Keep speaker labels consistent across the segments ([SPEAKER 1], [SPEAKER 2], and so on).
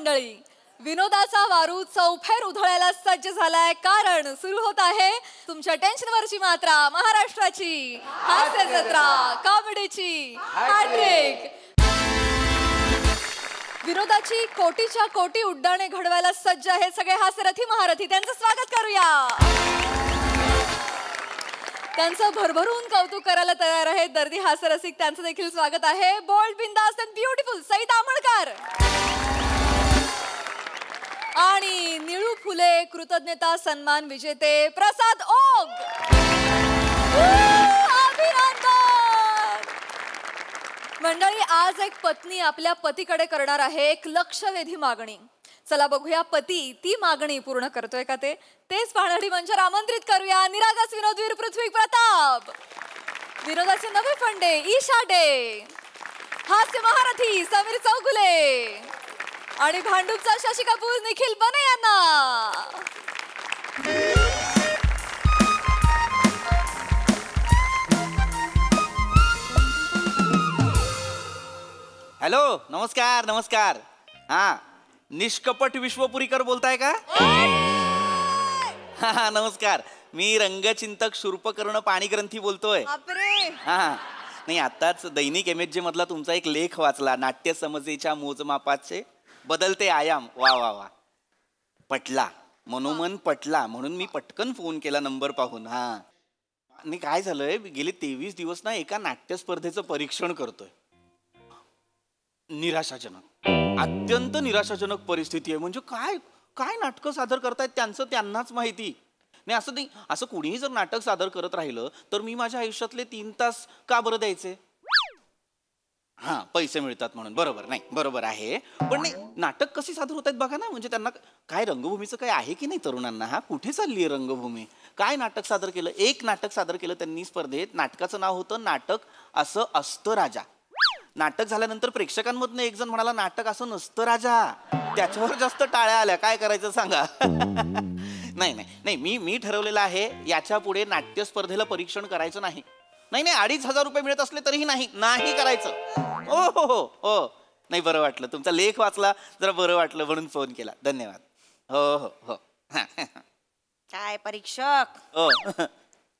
[SPEAKER 1] मंडळी, विनोदाचा वारू चौफेर उधळायला सज्ज झालाय, कारण सुरू होत आहे तुमच्या टेन्शनवरची मात्रा, महाराष्ट्राची हास्य जत्रा, कॉमेडीची हॅट्रिक. विनोदाची कोटीच्या कोटी उड्डाणे घडवायला सज्ज आहेत सगळे हास्यरथी महारथी. त्यांचं स्वागत करूया. त्यांचं भरभरून कौतुक करायला तयार आहेत दर्दी हास्यरसिक. त्यांचं देखील स्वागत आहे. बोल्ड, बिंदास अँड ब्युटिफुल सई तामणकर आणि निळू फुले कृतज्ञता सन्मान विजेते प्रसाद ओग. मंडळी, आज एक पत्नी आपल्या पतीकडे करणार आहे एक लक्षवेधी मागणी. चला बघूया पती ती मागणी पूर्ण करतोय का तेच पाहण्यासाठी मंचावर आमंत्रित करूया निरागस विनोदवीर पृथ्वी प्रताप, विनोदाचे नवे फंडे ईशा डे, हास्य महारथी समीर चौगुले आणि भांडूपचा शशी कपूर निखिल बने यांना.
[SPEAKER 2] हॅलो, नमस्कार नमस्कार. हा, निष्कपट विश्वपुरीकर बोलताय का? हा नमस्कार, मी रंगचिंतक शूर्पकर्ण पाणीग्रंथी बोलतोय. हा नाही, आताच दैनिक MSJ मधला तुमचा एक लेख वाचला, नाट्य समजेच्या मोजमापाचे बदलते आयाम. वा वा वा, पटला, मनोमन पटला, म्हणून मी पटकन फोन केला नंबर पाहून. हा आणि काय झालंय, गेले 23 दिवस ना एका नाट्य स्पर्धेचं परीक्षण करतोय. निराशाजनक, अत्यंत निराशाजनक परिस्थिती आहे. म्हणजे काय काय नाटकं सादर करतायत त्यांचं त्यांनाच माहिती नाही. असं नाही, असं कुणीही जर नाटक सादर करत राहिलं तर मी माझ्या आयुष्यातले 3 तास का बरं द्यायचे? हा, पैसे मिळतात म्हणून. बरोबर, नाही बरोबर आहे, पण नाही, नाटक कशी सादर होत आहेत बघा ना. म्हणजे त्यांना काय रंगभूमीचं काय आहे की नाही तरुणांना? हा, कुठे चालली आहे रंगभूमी? काय नाटक सादर केलं? एक नाटक सादर केलं त्यांनी स्पर्धेत. नाटकाचं नाव होतं नाटक असं असतं राजा. नाटक झाल्यानंतर प्रेक्षकांमधनं एक जण म्हणाला, नाटक असं नसतं राजा. त्याच्यावर जास्त टाळ्या आल्या. काय करायचं सांगा? नाही नाही नाही, मी ठरवलेलं आहे याच्या पुढे नाट्य स्पर्धेला परीक्षण करायचं नाही. नाही नाही, 2500 रुपये मिळत असले तरीही नाही करायचं. हो हो हो हो, नाही, बरं वाटलं, तुमचा लेख वाचला, जरा बरं वाटलं म्हणून फोन केला. धन्यवाद. हो हो हो.
[SPEAKER 3] काय परीक्षक
[SPEAKER 2] हो,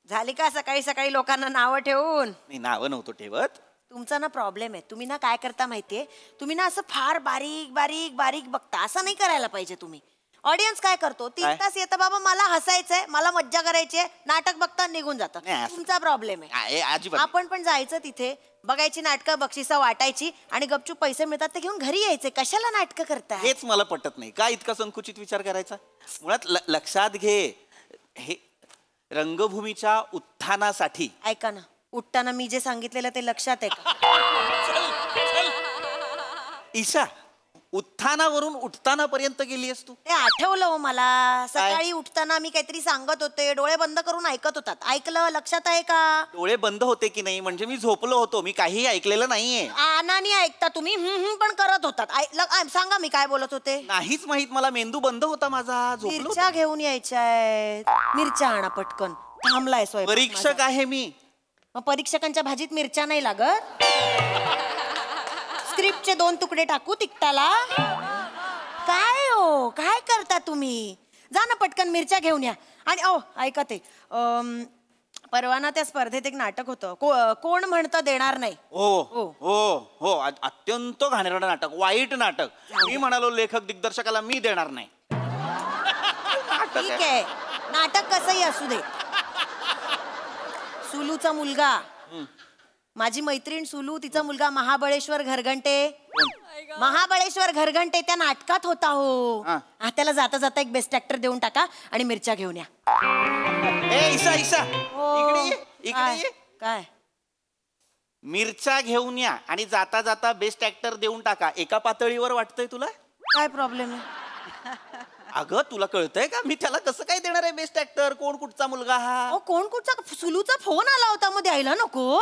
[SPEAKER 3] झाली का सकाळी सकाळी लोकांना नावं ठेवून?
[SPEAKER 2] नाही, नावं नव्हतं ठेवत.
[SPEAKER 3] तुमचा ना प्रॉब्लेम आहे. तुम्ही ना काय करता माहितीये, तुम्ही ना असं फार बारीक बारीक बारीक बघता. असं नाही करायला पाहिजे तुम्ही. ऑडियन्स काय करतो, 3 तास येतं, बाबा मला हसायचंय, मला मज्जा करायची आहे, नाटक बघता निघून जातं. तुमचा प्रॉब्लेम आहे. आपण पण जायचं तिथे, बघायची नाटकं, बक्षिसं वाटायची आणि गपचूप पैसे मिळतात ते घेऊन घरी यायचे. कशाला नाटकं करता?
[SPEAKER 2] हेच मला पटत नाही. का इतका संकुचित विचार करायचा? मुळात लक्षात घे, हे रंगभूमीच्या उत्थानासाठी.
[SPEAKER 3] ऐका ना, उठताना मी जे सांगितलेलं ते लक्षात आहे का?
[SPEAKER 2] ईशा, उत्थानावरून उठताना पर्यंत गेलीस तू.
[SPEAKER 3] ते आठवलं हो मला. सकाळी उठताना मी काहीतरी सांगत होते, डोळे बंद करून ऐकत होतात. ऐकलं? लक्षात आहे का?
[SPEAKER 2] डोळे बंद होते की नाही म्हणजे मी झोपलो होतो, मी काही ऐकलेलं नाहीये.
[SPEAKER 3] आनानी ऐकता तुम्ही, पण करत होतात. सांगा मी काय बोलत होते?
[SPEAKER 2] नाहीच माहित मला, मेंदू बंद होता माझा, झोपलो.
[SPEAKER 3] मिरच्या घेऊन यायच्या. मिरच्या आणा पटकन, थांबलाय स्वयंपाक.
[SPEAKER 2] परीक्षक आहे मी.
[SPEAKER 3] मग परीक्षकांच्या भाजीत मिरच्या नाही लागत? स्क्रिप्टचे 2 तुकडे टाकू तिकटाला? काय हो, काय करता तुम्ही? जा ना पटकन मिरच्या घेऊन या. आणि ऐका, ते परवा ना त्या स्पर्धेत एक नाटक होतं, कोण म्हणतं देणार नाही.
[SPEAKER 2] हो हो हो हो, अत्यंत घाणेरडं नाटक, वाईट नाटक. मी म्हणालो लेखक दिग्दर्शकाला मी देणार नाही.
[SPEAKER 3] ठीक आहे, नाटक कसंही असू दे. सुलूचा मुलगा, माझी मैत्रीण सुलू, तिचा मुलगा महाबळेश्वर घरघंटे. महाबळेश्वर घरघंटे त्या नाटकात होता हो. त्याला जाता जाता एक बेस्ट ऍक्टर देऊन टाका आणि मिरच्या घेऊन या.
[SPEAKER 2] ईशा, इकडे ये.
[SPEAKER 3] काय?
[SPEAKER 2] मिरच्या घेऊन या आणि जाता जाता बेस्ट ऍक्टर देऊन टाका. एका पातळीवर वाटतंय तुला?
[SPEAKER 3] काय प्रॉब्लेम आहे?
[SPEAKER 2] अगं, तुला कळतंय का मी त्याला कसं काय देणार आहे बेस्ट ऍक्टर? कोण कुठचा मुलगा हा?
[SPEAKER 3] कोण कुठचा? सुलूचा फोन आला होता, मग द्यायला नको?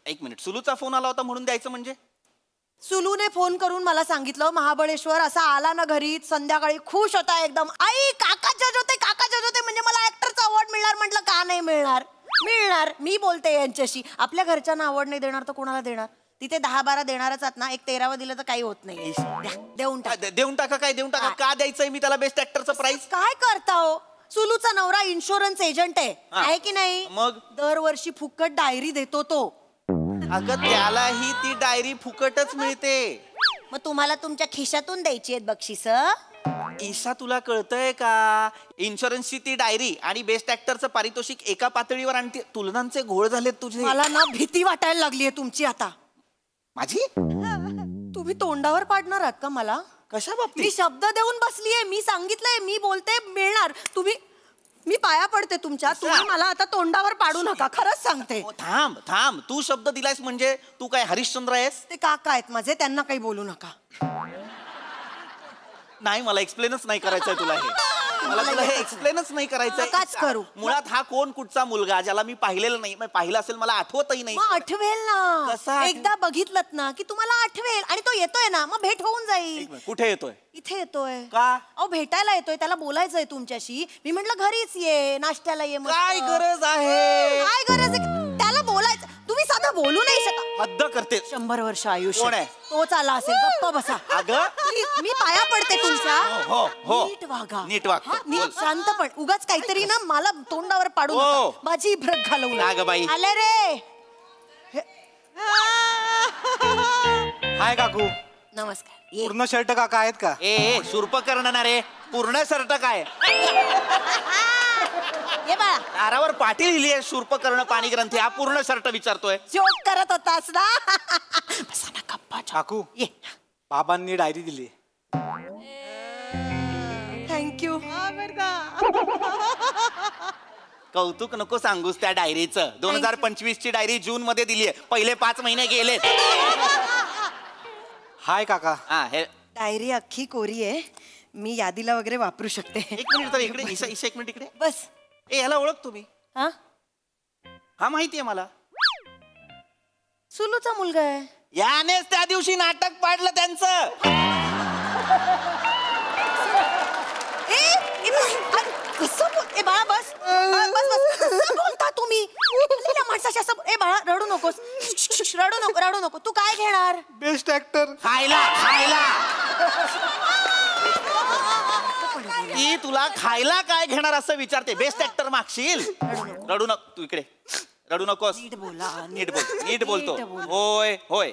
[SPEAKER 2] एक मिनिट, सुलूचा फोन आला होता म्हणून द्यायचं म्हणजे?
[SPEAKER 3] सुलूने फोन करून मला सांगितलं, महाबळेश्वर असा आला ना घरी, संध्याकाळी खुश होता एकदम. आई, काका जज होते म्हणजे मला ऍक्टरचा अवॉर्ड मिळणार. म्हटलं का नाही मिळणार? मिळणार. मी बोलते यांच्याशी, आपल्या घरच्यांना अवॉर्ड नाही देणार तर कोणाला देणार? तिथे 10-12 देणारच आहात ना, एक 13वं दिलं तर काही होत नाही. द्या, देऊन टाक.
[SPEAKER 2] देऊन टाका काय देऊन टाका का द्यायचंय मी त्याला बेस्ट ऍक्टरचं प्राइस?
[SPEAKER 3] काय करता हो? सुलूचा नवरा इन्शुरन्स एजंट आहे की नाही?
[SPEAKER 2] मग?
[SPEAKER 3] दरवर्षी फुकट डायरी देतो तो.
[SPEAKER 2] अगं त्यालाही ती डायरी फुकटच मिळते.
[SPEAKER 3] मग तुम्हाला तुमच्या खिशातून द्यायची आहेत बक्षीस.
[SPEAKER 2] ईशा तुला कळतंय का? इन्शुरन्सची ती डायरी आणि बेस्ट ऍक्टरचं पारितोषिक एका पातळीवर आणि तुलनांचे घोळ झालेत तुझे.
[SPEAKER 3] मला ना भीती वाटायला लागलीये तुमची आता.
[SPEAKER 2] माझी?
[SPEAKER 3] तुम्ही तोंडावर पाडणार आहात का मला?
[SPEAKER 2] कशा
[SPEAKER 3] मी
[SPEAKER 2] बाबतीत?
[SPEAKER 3] शब्द देऊन बसलीये, मी सांगितलंय, मी बोलते मिळणार. मी पाया पडते तुमच्या. तुम्ही मला आता तोंडावर पाडू नका, खरंच सांगते.
[SPEAKER 2] थांब थांब, तू शब्द दिलायस म्हणजे तू काय हरिश्चंद्र आहेस?
[SPEAKER 3] ते काका आहेत माझे, त्यांना काही बोलू नका.
[SPEAKER 2] नाही मला एक्सप्लेनच नाही करायचंय तुला हे. मला तुला हे एक्सप्लेनच नाही करायचंय.
[SPEAKER 3] नकाच करू.
[SPEAKER 2] मुळात हा कोण कुठचा मुलगा ज्याला मी पाहिलेलं नाही, पाहिलं असेल मला आठवतही नाही.
[SPEAKER 3] मग आठवेल ना.
[SPEAKER 2] कसा आठवेल?
[SPEAKER 3] एकदा बघितलं ना की तुम्हाला आठवेल आणि तो येतोय ना, मग भेट होऊन जाईल.
[SPEAKER 2] कुठे येतोय?
[SPEAKER 3] इथे येतोय.
[SPEAKER 2] का?
[SPEAKER 3] अहो भेटायला येतोय, त्याला बोलायचंय तुमच्याशी. मी म्हंटल घरीच ये, नाश्त्याला ये. मस्त.
[SPEAKER 2] काय गरज आहे?
[SPEAKER 3] काय गरज आहे? त्याला बोलायचं. तुम्ही साधं बोलू नाही शकत.
[SPEAKER 2] हद्द करते.
[SPEAKER 3] 100 वर्ष आयुष्य.
[SPEAKER 2] कोण आहे?
[SPEAKER 3] तोच आला असेल. गप्प बसा.
[SPEAKER 2] अगं
[SPEAKER 3] मी पाया पडते तुमच्या.
[SPEAKER 2] हो हो
[SPEAKER 3] नीट वागा.
[SPEAKER 2] नीट वाग.
[SPEAKER 3] हा, नीट शांत पण. उगाच काहीतरी ना मला तोंडावर पाडू
[SPEAKER 2] हो.
[SPEAKER 3] नका. माझी इब्रत घालवू
[SPEAKER 2] ना गं बाई.
[SPEAKER 3] आले रे.
[SPEAKER 4] हाय काकू.
[SPEAKER 3] नमस्कार. ये.
[SPEAKER 4] पूर्ण शर्ट काका आहेत का?
[SPEAKER 2] ए सुरप करणार रे. पूर्ण शर्ट काय?
[SPEAKER 3] ये बाळा.
[SPEAKER 2] दारावर पाटी लिहिली आहे शूर्प कर्ण पाणी ग्रंथी. हा पूर्ण शर्ट विचारतोय.
[SPEAKER 3] जोक करत होतास ना. बसा ना गप्पा.
[SPEAKER 4] काकू
[SPEAKER 3] ये.
[SPEAKER 4] बाबांनी डायरी दिली.
[SPEAKER 3] थँक्यू.
[SPEAKER 2] कौतुक नको सांगूस त्या डायरीचं. 2025 ची डायरी जून मध्ये दिली आहे. पहिले 5 महिने गेले.
[SPEAKER 4] हाय काका.
[SPEAKER 2] हा हे
[SPEAKER 3] डायरी अख्खी कोरी आहे. मी यादीला वगैरे वापरू शकते.
[SPEAKER 2] एक मिनिट तर इकडे. ईशा ईशा एक मिनिट इकडे.
[SPEAKER 3] बस.
[SPEAKER 2] ए याला ओळखतो मी.
[SPEAKER 3] हा,
[SPEAKER 2] हा माहितीये मला.
[SPEAKER 3] सुलूचा मुलगा आहे.
[SPEAKER 2] यानेच त्या दिवशी नाटक पाडलं त्यांचं.
[SPEAKER 3] ए बाळा बस. कसं बोलता तुम्ही? माणसाशी असं. ए बाळा रडू नकोस. रडू नको. तू काय घेणार?
[SPEAKER 4] Best actor.
[SPEAKER 2] खायला खायला. ती तुला खायला काय घेणार असं विचारते. बेस्ट ऍक्टर मागशील. रडू नको. तू इकडे. रडू नकोस.
[SPEAKER 3] नीट बोला.
[SPEAKER 2] नीट बोल. नीट बोलतो. होय होय.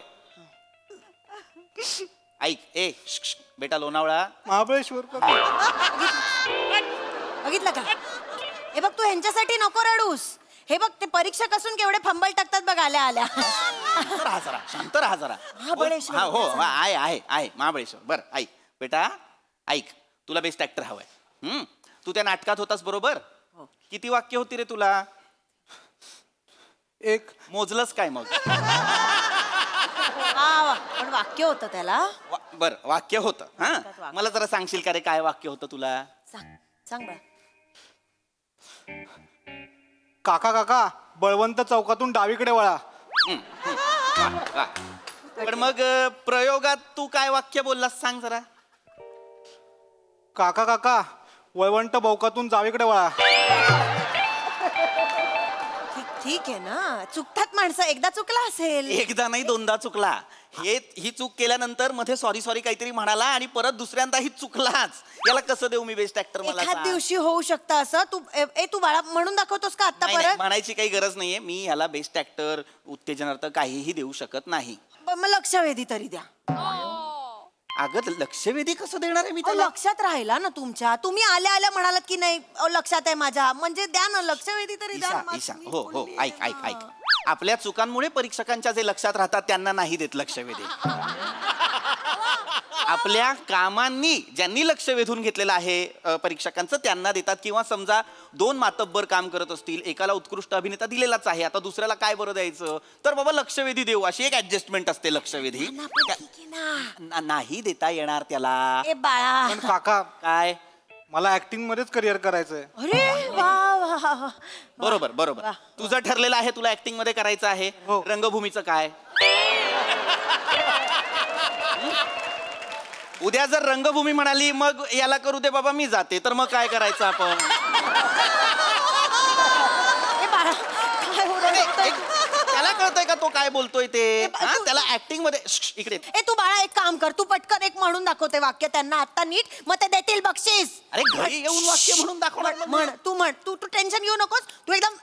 [SPEAKER 2] ऐक ए बेटा लोणावळा.
[SPEAKER 4] महाबळेश्वर.
[SPEAKER 3] बघितलं का? हे बघ तू ह्यांच्यासाठी नको रडूस. हे बघ ते परीक्षा कसून केवढे फंबल टाकतात बघ आल्या.
[SPEAKER 2] राहा जरा. शांत राहा जरा.
[SPEAKER 3] महाबळेश्वर.
[SPEAKER 2] हो आहे महाबळेश्वर. बरं ऐक बेटा ऐक. तुला बेस्ट ऍक्टर हवाय. तू त्या नाटकात होतास बरोबर. किती वाक्य होती रे तुला?
[SPEAKER 4] एक.
[SPEAKER 2] मोजलंच काय मग?
[SPEAKER 3] पण वाक्य होतं त्याला.
[SPEAKER 2] बर वाक्य होतं. हा मला जरा सांगशील का रे काय वाक्य होतं तुला?
[SPEAKER 3] सांग बा.
[SPEAKER 4] काका काका बळवंत चौकातून डावीकडे वळा.
[SPEAKER 2] वा. पण मग प्रयोगात तू काय वाक्य बोललास सांग जरा.
[SPEAKER 4] काका काका वळवंट बौकातून डावीकडे वळा.
[SPEAKER 3] ठीक आहे ना. चुकतात माणसं. एकदा चुकला असेल.
[SPEAKER 2] एकदा नाही 2दा चुकला. ही चूक केल्यानंतर मध्ये सॉरी काहीतरी म्हणाला आणि परत दुसऱ्यांदाही चुकलाच. याला कसं देऊ मी बेस्ट ऍक्टर? मला
[SPEAKER 3] एखाद
[SPEAKER 2] सांग.
[SPEAKER 3] दिवशी होऊ शकतं असं. तू बाळा म्हणून दाखवतोस का आता
[SPEAKER 2] नाही, नाही,
[SPEAKER 3] परत?
[SPEAKER 2] म्हणायची काही गरज नाहीये. मी ह्याला बेस्ट ऍक्टर उत्तेजनार्थ काहीही देऊ शकत नाही.
[SPEAKER 3] मग लक्षवेधी तरी द्या.
[SPEAKER 2] अगं लक्षवेधी कसं देणार आहे मी
[SPEAKER 3] अहो,
[SPEAKER 2] त्याला?
[SPEAKER 3] लक्षात राहिला ना तुमच्या. तुम्ही आल्या म्हणालात की नाही लक्षात आहे माझ्या. म्हणजे द्या ना लक्षवेधी तरी द्या.
[SPEAKER 2] ईशा हो ऐक. आपल्या चुकांमुळे परीक्षकांच्या जे लक्षात राहतात त्यांना नाही देत लक्षवेधी. आपल्या कामांनी ज्यांनी लक्ष वेधून घेतलेलं आहे परीक्षकांचं त्यांना देतात. किंवा समजा 2 मातब्बर काम करत असतील, एकाला उत्कृष्ट अभिनेता दिलेलाच आहे, आता दुसऱ्याला काय बरं द्यायचं, तर बाबा लक्षवेधी देऊ अशी एक ऍडजस्टमेंट असते. लक्षवेधी नाही देता येणार त्याला.
[SPEAKER 3] ए बाळा.
[SPEAKER 4] पण काका
[SPEAKER 2] काय?
[SPEAKER 4] मला ऍक्टिंग मध्येच करिअर करायचंय.
[SPEAKER 3] अरे वा.
[SPEAKER 2] बरोबर. तुझं ठरलेलं आहे तुला ऍक्टिंग मध्ये करायचं आहे.
[SPEAKER 4] हो.
[SPEAKER 2] रंगभूमीचं काय? उद्या जर रंगभूमी म्हणाली मग याला करू दे बाबा मी जाते, तर मग काय करायचं आपण?
[SPEAKER 3] ए बाळा काय
[SPEAKER 2] त्याला कळतंय का तो काय काय बोलतोय ते हा,
[SPEAKER 3] तू-
[SPEAKER 2] त्याला ऍक्टिंग मध्ये इकडे
[SPEAKER 3] ए तू बाळा एक काम कर, तू पटकन एक म्हणून दाखवते वाक्य त्यांना आता नीट, मग ते देतील बक्षीस.
[SPEAKER 2] अरे घरी येऊन वाक्य म्हणून दाखवणार ना मी.
[SPEAKER 3] म्हण तू टेन्शन घेऊ नकोस, तू एकदम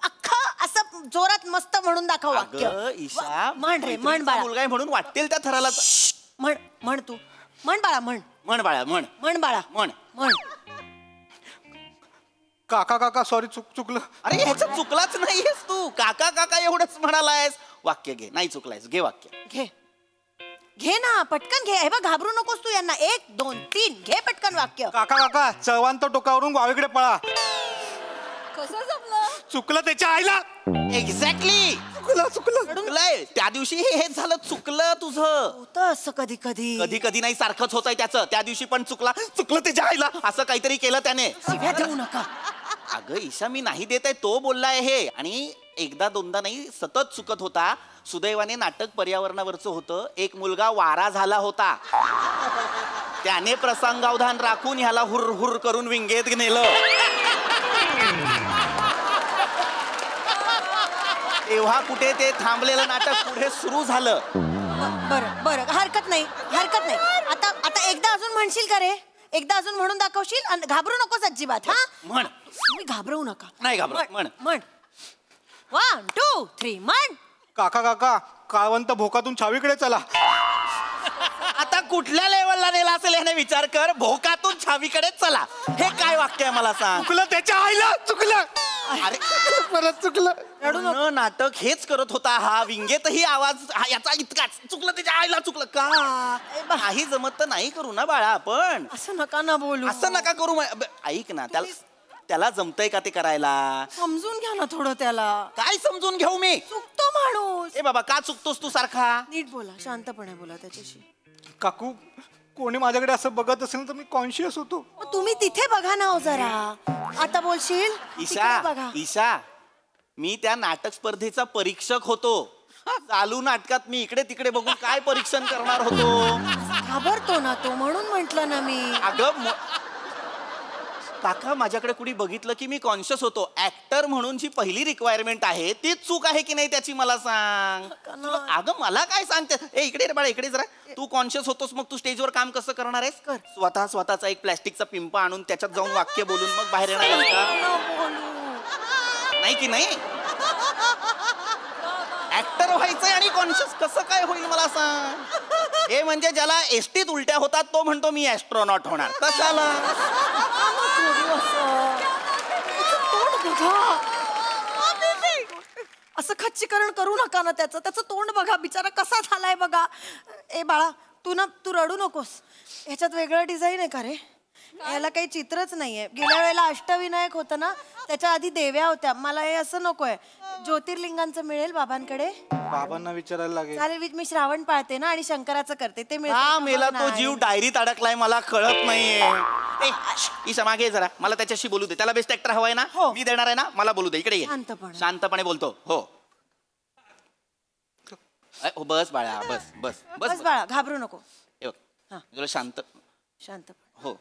[SPEAKER 3] अख्खं असं जोरात मस्त म्हणून दाखव वाक्य.
[SPEAKER 2] अगं, ईशा
[SPEAKER 3] म्हण रे, म्हण
[SPEAKER 2] मैत्रिणीचा
[SPEAKER 3] बाळा.
[SPEAKER 2] मुलगा आहे म्हणून वाटेल त्या थराला
[SPEAKER 3] म्हण तू, म्हण बाळा, म्हण
[SPEAKER 2] म्हण बाळा म्हण
[SPEAKER 3] म्हण बाळा
[SPEAKER 2] म्हण.
[SPEAKER 3] म्हण.
[SPEAKER 4] काका काका सॉरी चुकलं.
[SPEAKER 2] अरे ह्याच्यात चुकलाच नाहीयेस तू, काका काका एवढंच म्हणालायस. वाक्य घे, नाही चुकलायस, घे वाक्य.
[SPEAKER 3] घे ना, पटकन घे. हे बघ, घाबरू नकोस तू यांना. 1 2 3 घे पटकन वाक्य.
[SPEAKER 4] काका काका चव्हाण टोकावरून वावीकडे पळा.
[SPEAKER 1] कसं जमलं?
[SPEAKER 4] चुकलं त्याच्या आईला.
[SPEAKER 2] एक्झॅक्टली
[SPEAKER 4] चुकलं.
[SPEAKER 2] चुकलंय. त्या दिवशी हे झालं, चुकलं तुझं.
[SPEAKER 3] होतं असं कधी कधी.
[SPEAKER 2] कधी कधी नाही, सारखंच होतंय त्याचं. त्या दिवशी पण चुकलं त्याच्या आईला, असं काहीतरी केलं त्याने.
[SPEAKER 3] शिव्या देऊ नका.
[SPEAKER 2] अगं ईशा, मी नाही देत आहे, तो बोललाय हे. आणि एकदा दोनदा नाही, सतत चुकत होता. सुदैवाने नाटक पर्यावरणावरचं होतं. एक मुलगा वारा झाला होता, त्याने प्रसंगावधान राखून ह्याला हुर हुर करून विंगेत नेलं. तेव्हा कुठे ते थांबलेलं नाटक पुढे सुरू झालं.
[SPEAKER 3] बरं हरकत नाही. आता एकदा अजून म्हणशील का रे? एकदा अजून म्हणून दाखवशील? आणि घाबरू नकोस अजिबात. हा
[SPEAKER 2] म्हण.
[SPEAKER 3] तुम्ही घाबरवू नका.
[SPEAKER 2] नाही घाबरत, म्हण.
[SPEAKER 3] 1 2 3 म्हण.
[SPEAKER 4] काका काका काळवंत भोकातून छावीकडे चला.
[SPEAKER 2] आता कुठल्या लेवलला नेला असेल याने विचार कर. भोकातून छावीकडे चला, हे काय वाक्य आहे मला सांग.
[SPEAKER 4] चुकलं त्याच्या आईला. चुकलं.
[SPEAKER 2] अरे
[SPEAKER 4] परत चुकलं.
[SPEAKER 2] पूर्ण नाटक हेच करत होता हा. विंगेतही आवाज याचा इतकाच. चुकलं त्याच्या आईला, चुकलं का. काही जमत तर नाही करू ना बाळा आपण.
[SPEAKER 3] असं नका ना बोलू.
[SPEAKER 2] असं नका करू. ऐक ना, त्याला जमतंय का ते करायला.
[SPEAKER 3] समजून घ्या ना थोडं त्याला.
[SPEAKER 2] काय समजून घेऊ मी.
[SPEAKER 3] चुकतो माणूस.
[SPEAKER 2] ए बाबा, का चुकतोस तू सारखा.
[SPEAKER 3] नीट बोला, शांतपणे बोला त्याच्याशी.
[SPEAKER 4] काकू कोणी माझ्याकडे असं बघत असेल तर मी कॉन्शियस होतो.
[SPEAKER 3] मग तुम्ही तिथे बघा ना हो जरा. आता बोलशील तिकडे बघा.
[SPEAKER 2] ईशा, मी त्या नाटक स्पर्धेचा परीक्षक होतो. चालू नाटकात मी इकडे तिकडे बघून काय परीक्षण करणार होतो.
[SPEAKER 3] घाबरतो ना तो, म्हणून म्हंटल ना मी.
[SPEAKER 2] अगं काका, माझ्याकडे कुणी बघितलं की मी कॉन्शियस होतो. ऍक्टर म्हणून जी पहिली रिक्वायरमेंट आहे ती चूक आहे की नाही त्याची मला सांग. अगं मला काय सांगते. ए इकडे रे बाळा, इकडे जरा. तू कॉन्शियस होतोस, मग तू स्टेजवर काम कसं करणार आहेस. स्वतःचा एक प्लॅस्टिकचा पिंपा आणून त्याच्यात जाऊन वाक्य बोलून मग बाहेर येणार आहेस का. नाही की नाही. ऍक्टर व्हायचंय आणि कॉन्शियस कसं काय होईल मला सांग. हे म्हणजे ज्याला एसटीत उलट्या होतात तो म्हणतो मी ऍस्ट्रॉनॉट होणार. कशाला.
[SPEAKER 3] असं खच्चीकरण करू नका ना. त्याचं तोंड बघा, बिचारा कसा झालाय बघा. ए बाळा, तू रडू नकोस. ह्याच्यात वेगळं डिझाईन आहे का रे. याला काही चित्रच नाहीये. गेल्या वेळेला अष्टविनायक होतं ना, त्याच्या आधी देव्या होत्या. मला हे असं नकोय. ज्योतिर्लिंगांचं मिळेल बाबांकडे.
[SPEAKER 4] बाबांना विचारायला लागेल.
[SPEAKER 3] चालेल, मी श्रावण पाळते ना आणि शंकराचं करते ते मिळेल.
[SPEAKER 2] हा मेला तो जीव डायरीत अडकलाय, मला कळत नाहीये. ए ईशा, मागे जरा, मला त्याच्याशी बोलू दे. त्याला बेस्ट ऍक्टर हवाय ना.
[SPEAKER 3] हो.
[SPEAKER 2] मी देणार आहे ना, मला बोलू दे. इकडे ये. शांतपणे बोलतो. हो बस बाळा, बस
[SPEAKER 3] बाळा, घाबरू नको.
[SPEAKER 2] हे बघ, तुला शांत हो.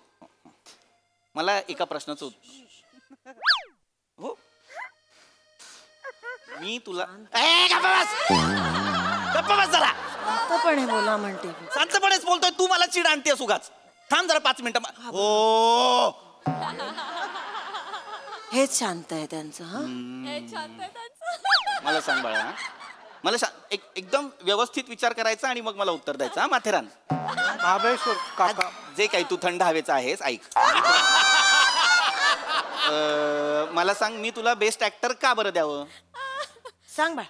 [SPEAKER 2] मला एका प्रश्नाचं हो, मी तुला गप्पा बस जरा.
[SPEAKER 3] शांतपणे बोला म्हणते.
[SPEAKER 2] शांतपणेच बोलतोय. तू मला चिड आणतेस उगाच. थांब जरा 5 मिनिटं. हो,
[SPEAKER 3] हेच शांत आहे त्यांचं.
[SPEAKER 2] मला सांग बाळा, मला एकदम व्यवस्थित विचार करायचा आणि मग मला उत्तर द्यायचं. हा माथेरान.
[SPEAKER 4] महाबळेश्वर काका.
[SPEAKER 2] जे काही तू थंड हवेचा आहेस, ऐक. मला सांग, मी तुला बेस्ट ऍक्टर का बरं द्यावं.
[SPEAKER 3] सांग बा.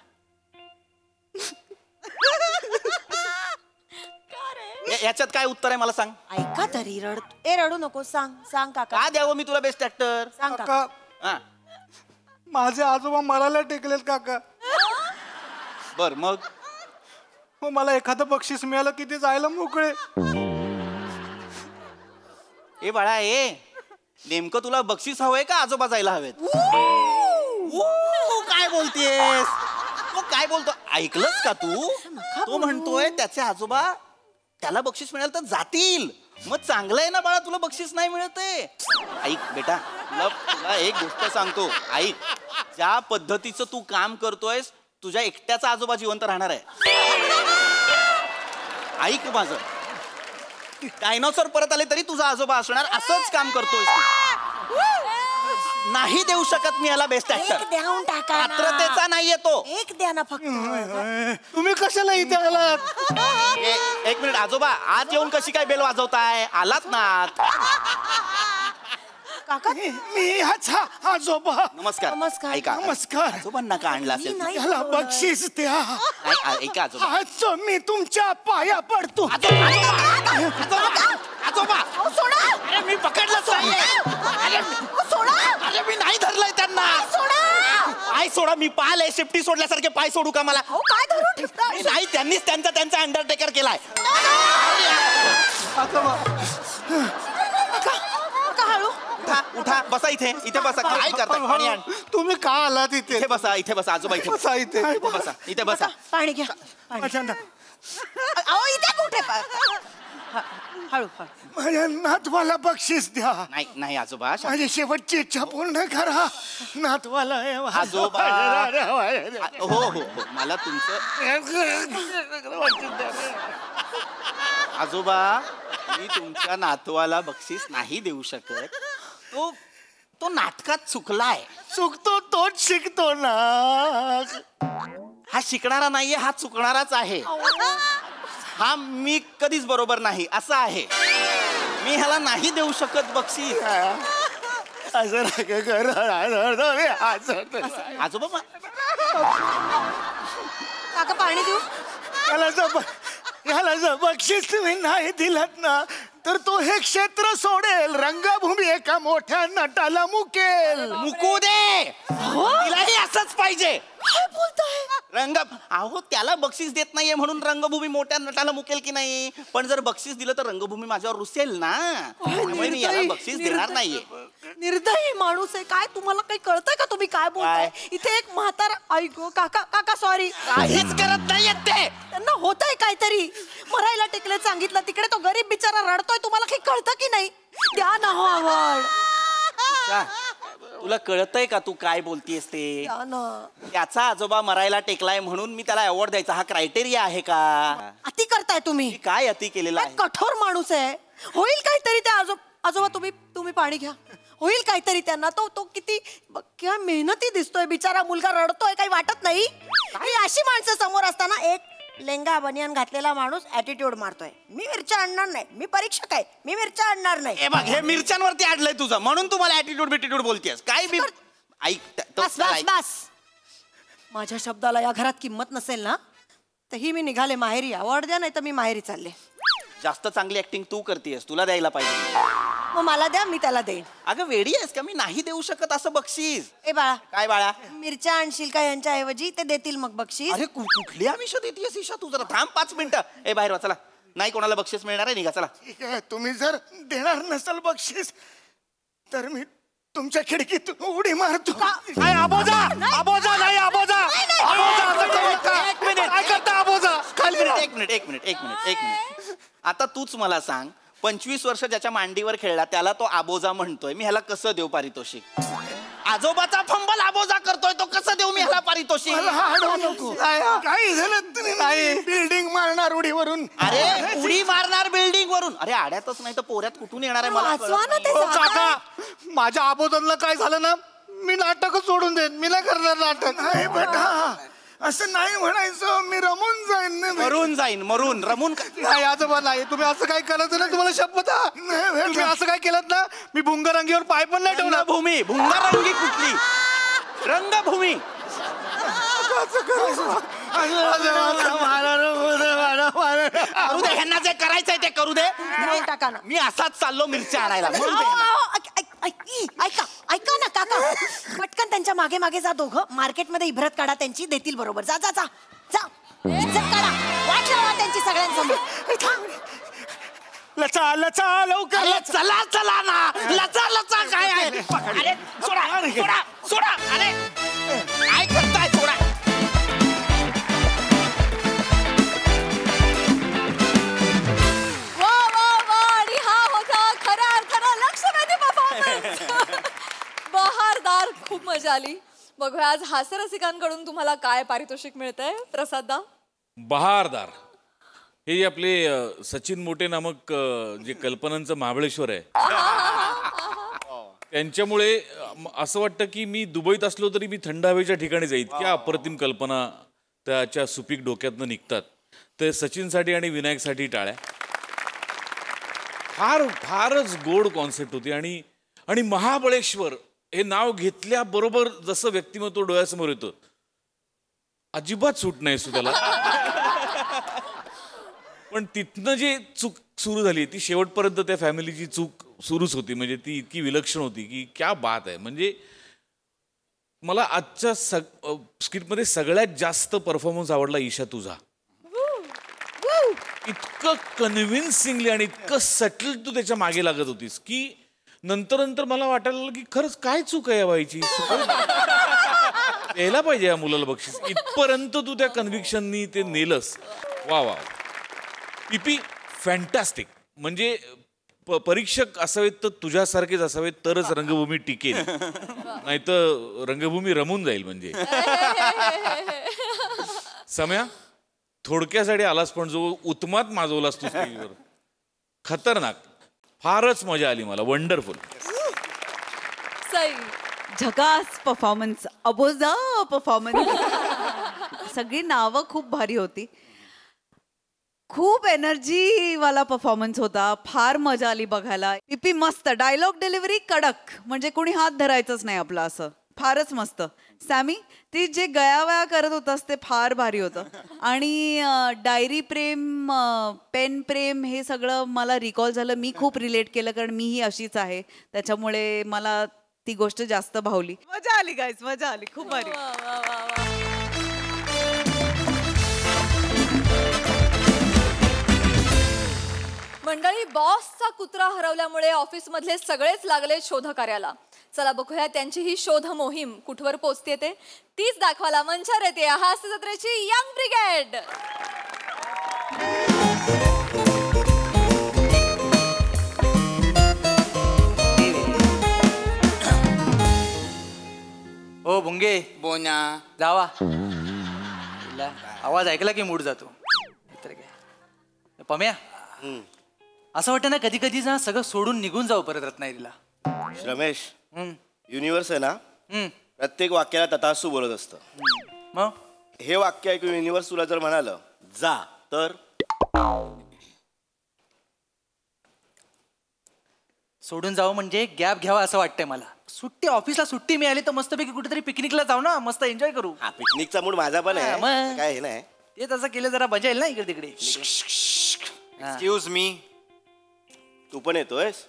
[SPEAKER 2] याच्यात काय उत्तर आहे मला सांग.
[SPEAKER 3] ऐका तरी. रडू नको. सांग काका.
[SPEAKER 2] का द्यावं मी तुला बेस्ट ऍक्टर.
[SPEAKER 3] सांग काका.
[SPEAKER 4] काका माझे आजोबा मरायला टेकलेत काका.
[SPEAKER 2] बर मग.
[SPEAKER 4] हो, मला एखादं बक्षीस मिळालं की ते जायला मोकळे.
[SPEAKER 2] ए बाळा, नेमकं तुला बक्षीस हवंय का आजोबा जायला हवेत. काय बोलतेस. तो काय बोलतो ऐकलंस का तू. तो म्हणतोय त्याचे आजोबा त्याला बक्षीस मिळालं तर जातील. मग चांगलं आहे ना बाळा, तुला बक्षीस नाही मिळते. ऐक बेटा, तुला एक गोष्ट सांगतो. ऐक, ज्या पद्धतीचं तू काम करतोयस तुझ्या एकट्याचा आजोबा जिवंत राहणार आहे. ऐक माझं, डायनॉसॉर परत आले तरी तुझा आजोबा असणार, असंच काम करतोय. नाही देऊ शकत मी याला बेस्ट
[SPEAKER 3] एक
[SPEAKER 2] ऍक्टर.
[SPEAKER 3] देऊन टाका ना.
[SPEAKER 2] पात्रतेचा नाहीये तो.
[SPEAKER 3] एक द्या ना फक्त.
[SPEAKER 4] तुम्ही कशाला इथे आलात?
[SPEAKER 2] एक मिनिट आजोबा, आत येऊन कशी काय बेल वाजवताय? आलात ना आत.
[SPEAKER 3] काका
[SPEAKER 4] मी ह्याचा आजोबा.
[SPEAKER 2] नमस्कार.
[SPEAKER 3] नमस्कार.
[SPEAKER 2] ऐका,
[SPEAKER 4] नमस्कार.
[SPEAKER 2] आजोबांना का आणला असेल?
[SPEAKER 3] नाही.
[SPEAKER 4] याला बक्षीस द्या.
[SPEAKER 2] नाही, ऐका आजोबा.
[SPEAKER 4] आजचं मी तुमच्या पाया पडतो.
[SPEAKER 2] आजोबा
[SPEAKER 3] सोडा.
[SPEAKER 2] अरे मी पकडलंच नाहीये.
[SPEAKER 3] सोडा.
[SPEAKER 2] अरे मी नाही धरलंय त्यांना.
[SPEAKER 3] सोडा.
[SPEAKER 2] पाय सोडा. मी पाहिलंय शेपटी सोडल्यासारखे. पाय सोडू का मला?
[SPEAKER 3] काय धरून ठेवता?
[SPEAKER 2] नाही, त्यांनीच त्यांचा अंडरटेकर केलाय.
[SPEAKER 3] काका हळू.
[SPEAKER 2] उठा बसा इथे बसा. काय करता? पाणी आण.
[SPEAKER 4] तुम्ही का आलात
[SPEAKER 2] इथे
[SPEAKER 4] इथे?
[SPEAKER 2] बसा आजोबा.
[SPEAKER 4] बसा इथे.
[SPEAKER 2] इथे बसा.
[SPEAKER 3] पाणी घ्या. पाणी. अहो इथे कुठे हळू हळू.
[SPEAKER 4] माझ्या नातवाला बक्षीस द्या.
[SPEAKER 2] नाही आजोबा.
[SPEAKER 4] माझी शेवटची इच्छा पूर्ण करा. नातवाला
[SPEAKER 2] आजोबा. हो मला तुमचं. आजोबा, मी तुमच्या नातवाला बक्षीस नाही देऊ शकत. तो नाटकात चुकलाय.
[SPEAKER 4] चुकतो तोच शिकतो ना.
[SPEAKER 2] हा शिकणारा नाहीये, हा चुकणाराच आहे. हा मी कधीच बरोबर नाही असं आहे. मी ह्याला नाही देऊ शकत बक्षीस.
[SPEAKER 4] असं नका करू.
[SPEAKER 2] आजोबा
[SPEAKER 3] काका पाणी देऊ.
[SPEAKER 4] याला जर बक्षीस तुम्ही नाही दिलात ना तर तो हे क्षेत्र सोडेल. रंगभूमी एका मोठ्या नटाला मुकेल.
[SPEAKER 2] मुकू दे. तिलाही असंच पाहिजे.
[SPEAKER 3] काय बोलताय?
[SPEAKER 2] अहो त्याला बक्षीस देत नाहीये म्हणून रंगभूमी मोठ्या नटाला मुकेल की नाही? पण जर बक्षीस दिलं तर रंगभूमी माझ्यावर रुसेल ना. त्यामुळे मी याला बक्षीस देणार नाहीये.
[SPEAKER 3] निर्दयी माणूस आहे. काय तुम्हाला काही कळतंय का? तुम्ही काय बोलताय? इथे एक म्हातारा. ऐको काका सॉरी.
[SPEAKER 2] काहीच करत नाहीयेत ते.
[SPEAKER 3] त्यांना होतंय काहीतरी. मरायला टेकले सांगितलं. तिकडे तो गरीब बिचारा रडतोय. तुम्हाला काही कळतं की नाही? द्या ना हो आवड.
[SPEAKER 2] तुला कळतंय का तू काय बोलतीयस ते?
[SPEAKER 3] द्या ना.
[SPEAKER 2] त्याचा आजोबा मरायला टेकलाय म्हणून मी त्याला अवॉर्ड द्यायचा हा क्रायटेरिया आहे का?
[SPEAKER 3] अति करताय तुम्ही.
[SPEAKER 2] मी काय अति केलेलं
[SPEAKER 3] काय
[SPEAKER 2] आहे?
[SPEAKER 3] कठोर माणूस आहे. होईल काहीतरी त्या आजोबा तुम्ही पाणी घ्या. होईल काहीतरी त्यांना. तो किती काय मेहनती दिसतोय. बिचारा मुलगा रडतोय. काही वाटत नाही? ही अशी माणसं समोर असताना एक लेंगा बनियान घातलेला माणूस ऍटिट्यूड मारतोय. मी मिरच्या आणणार नाही. मी परीक्षक आहे. मी मिरच्या आणणार नाही.
[SPEAKER 2] हे बघ, हे मिरच्यांवरती अडलंय तुझं म्हणून तुम्हाला ऍटिट्यूड बिटिट्यूड बोलतेस. काय बी ऐक.
[SPEAKER 3] बस. माझ्या शब्दाला या घरात किंमत नसेल ना तर ही मी निघाले माहेरी. अवॉर्ड द्या नाही तर मी माहेरी चालले.
[SPEAKER 2] जास्त चांगली ऍक्टिंग तू करतेस. तुला द्यायला पाहिजे.
[SPEAKER 3] मग मला द्या. मी त्याला देईन.
[SPEAKER 2] अगं वेडी आहेस का? मी नाही देऊ शकत असं बक्षीस.
[SPEAKER 3] ए बाळा.
[SPEAKER 2] काय बाळा?
[SPEAKER 3] मिरच्या आणशील का यांच्या ऐवजी? ते देतील मग बक्षीस.
[SPEAKER 2] अरे कुठली आमिष देतेस ईशा तू? जरा थांब 5 मिनिटं. ए बाहेर वा. चला. नाही कोणाला बक्षीस मिळणार आहे. निघा चला.
[SPEAKER 4] ठीक आहे. तुम्ही जर देणार नसाल बक्षीस तर मी तुमच्या खिडकीतून उडी मारतो. नाही आबोजा. आबोजा नाही. आबोजा. काय करता आबोजा?
[SPEAKER 2] एक मिनिट. आता तूच मला सांग, 25 वर्ष ज्याच्या मांडीवर खेळला त्याला तो आबोजा म्हणतोय. मी ह्याला कसं देऊ पारितोषिक? आजोबाचा फंबल आबोजा करतोय तो कसं देऊ मी ह्याला पारितोषिक?
[SPEAKER 4] काही झालं तरी नाही. बिल्डिंग मारणार उडीवरून.
[SPEAKER 2] अरे उडी मारणार बिल्डिंग वरून? अरे आड्यातच नाही तर पोऱ्यात कुठून येणार आहे मला
[SPEAKER 3] वाचवा ना
[SPEAKER 2] कळत
[SPEAKER 3] ते.
[SPEAKER 2] नाही.
[SPEAKER 4] हो, काका माझ्या आबोधनला काय झालं ना मी नाटकच सोडून देईन. मी नाही करणार नाटक. नाही बेटा असं नाही म्हणायचं. मी रमून जाईन ना.
[SPEAKER 2] मरून रमून
[SPEAKER 4] नाही आजोबा नाही. तुम्ही असं काय करायचं ना. तुम्हाला शपथ. तुम्ही असं काय केलं ना मी भुंगरंगीवर पाय पण नाही ठेवला.
[SPEAKER 2] रंगभूमी. भुंगारंगी कुठली? रंगभूमी. करू दे ह्यांना जे करायचंय ते करू दे.
[SPEAKER 3] देऊन टाका ना.
[SPEAKER 2] मी असाच चाललो मिरच्या आणायला. मरू दे ह्यांना.
[SPEAKER 3] ऐका ना काका. पटकन त्यांच्या मागे मागे जा. दोघं मार्केटमध्ये इब्रत काढा त्यांची. देतील बरोबर. जा जा जा जा. इज्जत काढा. वाट लावा त्यांची सगळ्यांसमोर.
[SPEAKER 4] लचा लचा लवकर.
[SPEAKER 2] अरे चला ना. लचा काय आहे? अरे सोडा. अरे काय करताय? सोडा.
[SPEAKER 1] वा. आणि हा होता खऱ्या अर्थानं लक्षवेधी परफॉर्मन्स. बहारदार. खूप मजा आली. बघा बघूया आज हास्यरसिकांकडून तुम्हाला काय पारितोषिक मिळतंय प्रसाददा.
[SPEAKER 5] बहारदार हे जे आपले सचिन मोटे नामक जे कल्पनांचं महाबळेश्वर आहे त्यांच्यामुळे असं वाटतं की मी दुबईत असलो तरी मी थंड हवेच्या ठिकाणी जाईल. इतक्या अप्रतिम कल्पना त्याच्या सुपीक डोक्यातनं निघतात. ते सचिनसाठी आणि विनायकसाठी टाळ्या. फारच गोड कॉन्सेप्ट होती. आणि महाबळेश्वर हे नाव घेतल्याबरोबर जसं व्यक्तिमत्व डोळ्यासमोर येतं अजिबात सूट नाही सुद्धा. पण तिथनं जी चूक सुरू झाली ती शेवटपर्यंत त्या फॅमिलीची चूक सुरूच होती. म्हणजे ती इतकी विलक्षण होती की क्या बात आहे. म्हणजे मला आजच्या स्क्रिप्टमध्ये सगळ्यात जास्त परफॉर्मन्स आवडला ईशा तुझा. इतकं कन्व्हिन्सिंगली आणि इतकं सटल तू त्याच्या मागे लागत होतीस की नंतर मला वाटायला लागलं की खरंच काय चूक आहे या बाईची. द्यायला पाहिजे या मुलाला बक्षीस. इथपर्यंत तू त्या कन्व्हिक्शननी ते नेलस. वा वा. पीपी फॅन्टॅस्टिक. म्हणजे परीक्षक असावेत तर तुझ्यासारखेच असावेत तरच रंगभूमी टिकेल, नाहीतर रंगभूमी रमून जाईल. म्हणजे सम्या थोडक्यासाठी आलास पण जो उत्मात माजवलास तू स्टेजवर खतरनाक. फारच मजा आली मला. वंडरफुल.
[SPEAKER 1] सई
[SPEAKER 6] झकास परफॉर्मन्स, अबोजा परफॉर्मन्स. सगळी नावं खूप भारी होती. खूप एनर्जी वाला परफॉर्मन्स होता. फार मजा आली बघायला. पीपी मस्त. डायलॉग डिलिव्हरी कडक, म्हणजे कोणी हात धरायचंच नाही आपला. असं फारच मस्त. सॅमी ती जे गयावया करत होतास ते फार भारी होतं. आणि डायरी प्रेम, पेन प्रेम हे सगळं मला रिकॉल झालं. मी खूप रिलेट केलं कारण मीही अशीच आहे. त्याच्यामुळे मला ती गोष्ट जास्त भावली. मजा आली गाईज, मजा आली. खूप भारी.
[SPEAKER 1] मंडळी बॉसचा कुत्रा हरवल्यामुळे ऑफिस मधले सगळेच लागले शोधकार्याला. चला बघूया त्यांची ही शोध मोहीम कुठवर पोहोचते ते. तीच दाखवायला मंचावर येते हास्य जत्रेची यंग ब्रिगेड.
[SPEAKER 7] ओ भुंगे
[SPEAKER 8] बोना
[SPEAKER 7] जावा. आवाज ऐकला की मूड जातो. तर काय पम्या, असं वाटतं ना कधी कधी ना सगळं सोडून निघून जाऊ परत रत्नागिरीला.
[SPEAKER 8] रमेश, युनिव्हर्स आहे ना, प्रत्येक वाक्याला तथास्तु बोलत असतं.
[SPEAKER 7] मग
[SPEAKER 8] हे वाक्य ऐकून युनिव्हर्स तुला जर म्हणालं जा, तर
[SPEAKER 7] सोडून जावं म्हणजे गॅप घ्यावा असं वाटतंय मला. सुट्टी ऑफिसला सुट्टी मिळाली तर मस्तपैकी कुठेतरी पिकनिकला जाऊ ना, मस्त एन्जॉय करू.
[SPEAKER 8] हा पिकनिकचा मूड माझा पण
[SPEAKER 7] हा,
[SPEAKER 8] आहे.
[SPEAKER 7] मग.
[SPEAKER 8] काय हे नाही
[SPEAKER 7] ते तसं केलं जरा मजा येईल ना इकडे तिकडे.
[SPEAKER 9] एक्सक्यूज मी,
[SPEAKER 8] तू पण येतोयस?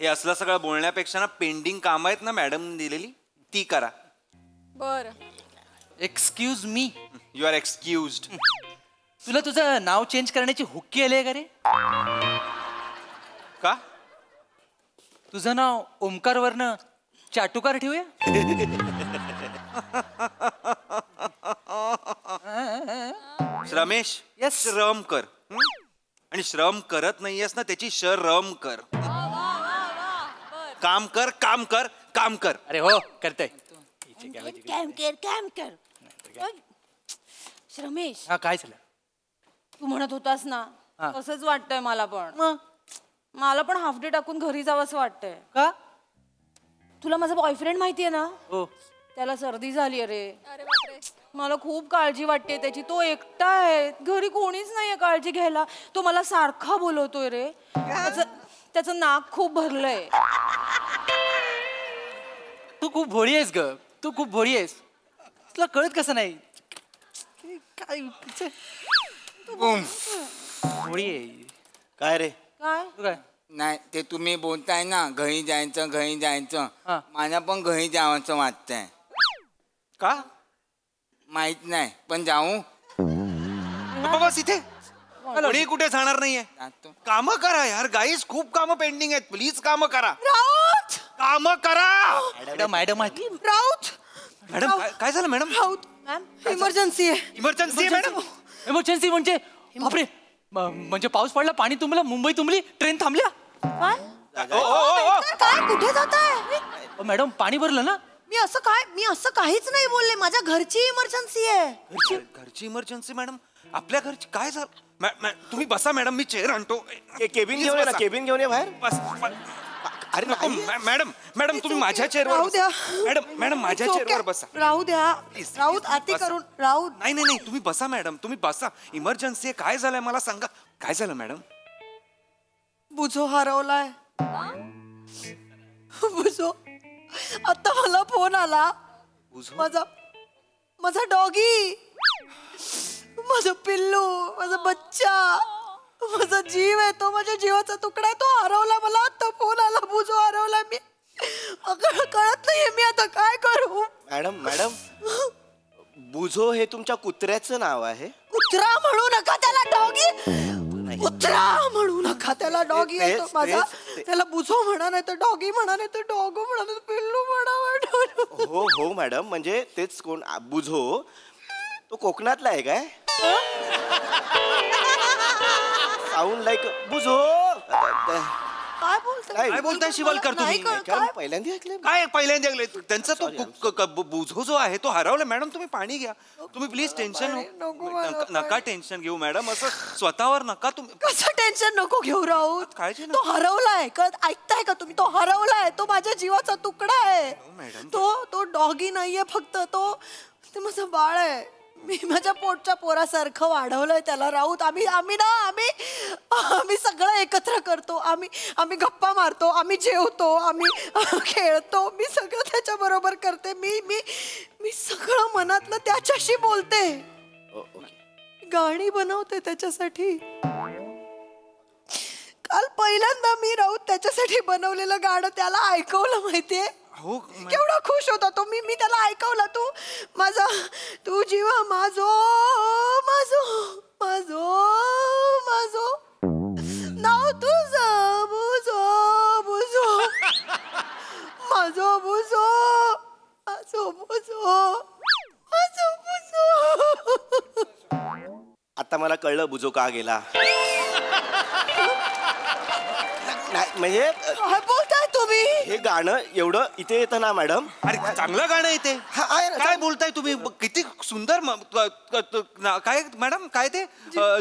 [SPEAKER 9] हे असलं सगळं बोलण्यापेक्षा ना पेंडिंग काम आहेत ना मॅडम दिलेली ती करा.
[SPEAKER 1] बर
[SPEAKER 7] excuse me,
[SPEAKER 9] you are excused.
[SPEAKER 7] तुला तुझं नाव चेंज करण्याची हुक्की आली आहे का रे?
[SPEAKER 9] का?
[SPEAKER 7] तुझं नाव ओमकार वरनं चाटुकार ठेवूया.
[SPEAKER 9] रमेश,
[SPEAKER 7] Yes.
[SPEAKER 9] श्रम कर. आणि श्रम करत नाहीयेस ना त्याची शरम कर. काम कर, काम कर, काम कर.
[SPEAKER 7] अरे हो करतोय.
[SPEAKER 3] काम कर.
[SPEAKER 10] रमेश,
[SPEAKER 7] हा काय झालं?
[SPEAKER 10] तू म्हणत होतास ना,
[SPEAKER 7] हा.
[SPEAKER 10] तसंच वाटतंय मला पण.
[SPEAKER 7] मग
[SPEAKER 10] मला पण हाफ डे टाकून घरी जावं असं वाटतंय.
[SPEAKER 7] का?
[SPEAKER 10] तुला माझा बॉयफ्रेंड माहितीये ना,
[SPEAKER 7] हो.
[SPEAKER 10] त्याला सर्दी झाली रे.
[SPEAKER 1] अरे बापरे.
[SPEAKER 10] मला खूप काळजी वाटते त्याची. तो एकटा आहे, घरी कोणीच नाहीये काळजी घ्यायला. तो मला सारखा बोलवतोय रे. त्याचं नाक खूप भरलंय.
[SPEAKER 7] तू खूप भोळी आहेस ग. तू खूप भोळी आहेस. तुला कळत कसं नाही? काय भोळी आहे.
[SPEAKER 8] काय रे?
[SPEAKER 10] काय
[SPEAKER 7] तू काय?
[SPEAKER 11] नाही ते तुम्ही बोलताय ना घरी जायचं घरी जायचं,
[SPEAKER 7] हा.
[SPEAKER 11] मला पण घरी जावंचं वाटतंय.
[SPEAKER 9] का?
[SPEAKER 11] माहित नाही पण जाऊ.
[SPEAKER 9] बस इथे कोणी कुठे जाणार नाहीये.
[SPEAKER 11] जातो.
[SPEAKER 9] काम करा यार गाईस, खूप कामं पेंडिंग आहेत. प्लीज काम करा.
[SPEAKER 10] राऊत
[SPEAKER 9] काम करा.
[SPEAKER 7] मॅडम मॅडम
[SPEAKER 10] राऊत
[SPEAKER 9] मॅडम काय झालं मॅडम?
[SPEAKER 10] राऊत मॅम, इमर्जन्सी आहे.
[SPEAKER 9] इमर्जन्सी आहे मॅडम.
[SPEAKER 7] इमर्जन्सी म्हणजे बापरे. म्हणजे पाऊस पडला, पाणी तुंबलं, मुंबई तुंबली, ट्रेन थांबल्या.
[SPEAKER 10] काय कुठे जाताय?
[SPEAKER 7] मॅडम पाणी भरलं ना.
[SPEAKER 3] मी असं काहीच नाही बोलले. माझ्या घरची इमर्जन्सी आहे.
[SPEAKER 9] घरची इमर्जन्सी मॅडम? आपल्या घरची काय झालं? तुम्ही बसा मॅडम, मी चेअर आणतो.
[SPEAKER 8] केबिन घेऊन ये ना, केबिन घेऊन ये बाहेर.
[SPEAKER 9] अरे नको मॅडम, मॅडम तुम्ही माझ्या चेअरवर मॅडम माझ्या चेअरवर बसा.
[SPEAKER 3] राहू द्या. राऊत अति करून राऊत.
[SPEAKER 9] नाही तुम्ही बसा मॅडम, तुम्ही बसा. इमर्जन्सी आहे. काय झालंय मला सांगा. काय झालं मॅडम?
[SPEAKER 3] बुझो हरवलाय. बुझो. आता मला फोन आला. माझा डॉगी, माझं पिल्लू, माझा बच्चा, माझा जीव आहे तो, माझ्या जीवाचा तुकडा आहे तो हरवला. मला आता फोन आला, बुझो हरवला. मी कळत नाहीये मी आता काय करू.
[SPEAKER 8] मॅडम बुझो हे तुमच्या कुत्र्याचं नाव आहे?
[SPEAKER 3] कुत्रा म्हणू नका त्याला, डॉगी. कुत्रा म्हणू नका त्याला, डॉगी आहे तो माझा. त्याला बुझो म्हणा, नाही तर डॉगी म्हणा, नाही तर डॉगो म्हणा, नाही तर पिल्लू म्हणा.
[SPEAKER 8] हो मॅडम, म्हणजे तेच कोण बुझो तो कोकणातला आहे काय? साऊंड लाईक बुझो.
[SPEAKER 3] काय
[SPEAKER 9] बोलताय शिवलकर तुम्ही?
[SPEAKER 8] पहिल्यांदा ऐकलं.
[SPEAKER 9] काय पहिल्यांदा ऐकलं? त्यांचा तो बुझो जो आहे तो हरवला. मॅडम तुम्ही पाणी घ्या. तुम्ही प्लीज टेन्शन नका टेन्शन घेऊ मॅडम. असं स्वतःवर नका तुम्ही.
[SPEAKER 3] कसं टेन्शन नको घेऊ राहू.
[SPEAKER 9] काळजी
[SPEAKER 3] तो हरवलाय. ऐकताय का तुम्ही? तो हरवलाय. तो माझ्या जीवाचा तुकडा आहे. तो डॉगी नाहीये फक्त, ते माझं बाळ आहे. मी माझ्या पोटच्या पोरासारखं वाढवलंय त्याला राऊत. आम्ही सगळं एकत्र करतो. आम्ही गप्पा मारतो, आम्ही जेवतो, आम्ही खेळतो. मी सगळं त्याच्या बरोबर करते. मी सगळं मनातलं त्याच्याशी बोलते. गाणी बनवते त्याच्यासाठी. काल पहिल्यांदा मी राऊत त्याच्यासाठी बनवलेलं गाणं त्याला ऐकवलं. माहितीये केवढा खुश होता तो. मी त्याला ऐकवला. तू जीवा माझो नाव तुझं बुझो माझो बुझो.
[SPEAKER 8] आता मला कळलं बुझो का गेला. म्हणजे
[SPEAKER 3] काय बोलताय तुम्ही?
[SPEAKER 8] हे गाणं एवढं इथे येतं ना मॅडम.
[SPEAKER 9] अरे चांगलं गाणं येते. काय बोलताय तुम्ही? किती सुंदर. काय मॅडम काय ते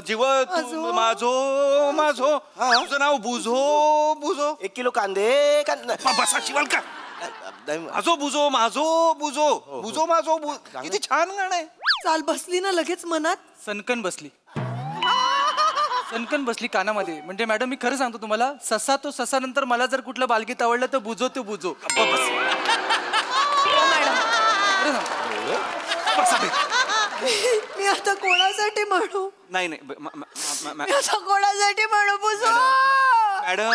[SPEAKER 9] जीव माझो तुझं नाव बुझो.
[SPEAKER 8] 1 किलो कांदे.
[SPEAKER 9] बसा शिवलकर. बुझो माझो. किती छान गाणं आहे.
[SPEAKER 3] चाल बसली ना लगेच मनात.
[SPEAKER 7] सनकन बसली कानामध्ये. म्हणजे मॅडम मी खरं सांगतो तुम्हाला, ससा तो ससा नंतर मला जर कुठलं बालगीत आवडलं तर बुझो तो बुझो.
[SPEAKER 3] मी आता कोणासाठी म्हणू?
[SPEAKER 9] नाही
[SPEAKER 3] मी आता कोणासाठी म्हणू? बुझो.
[SPEAKER 9] मॅडम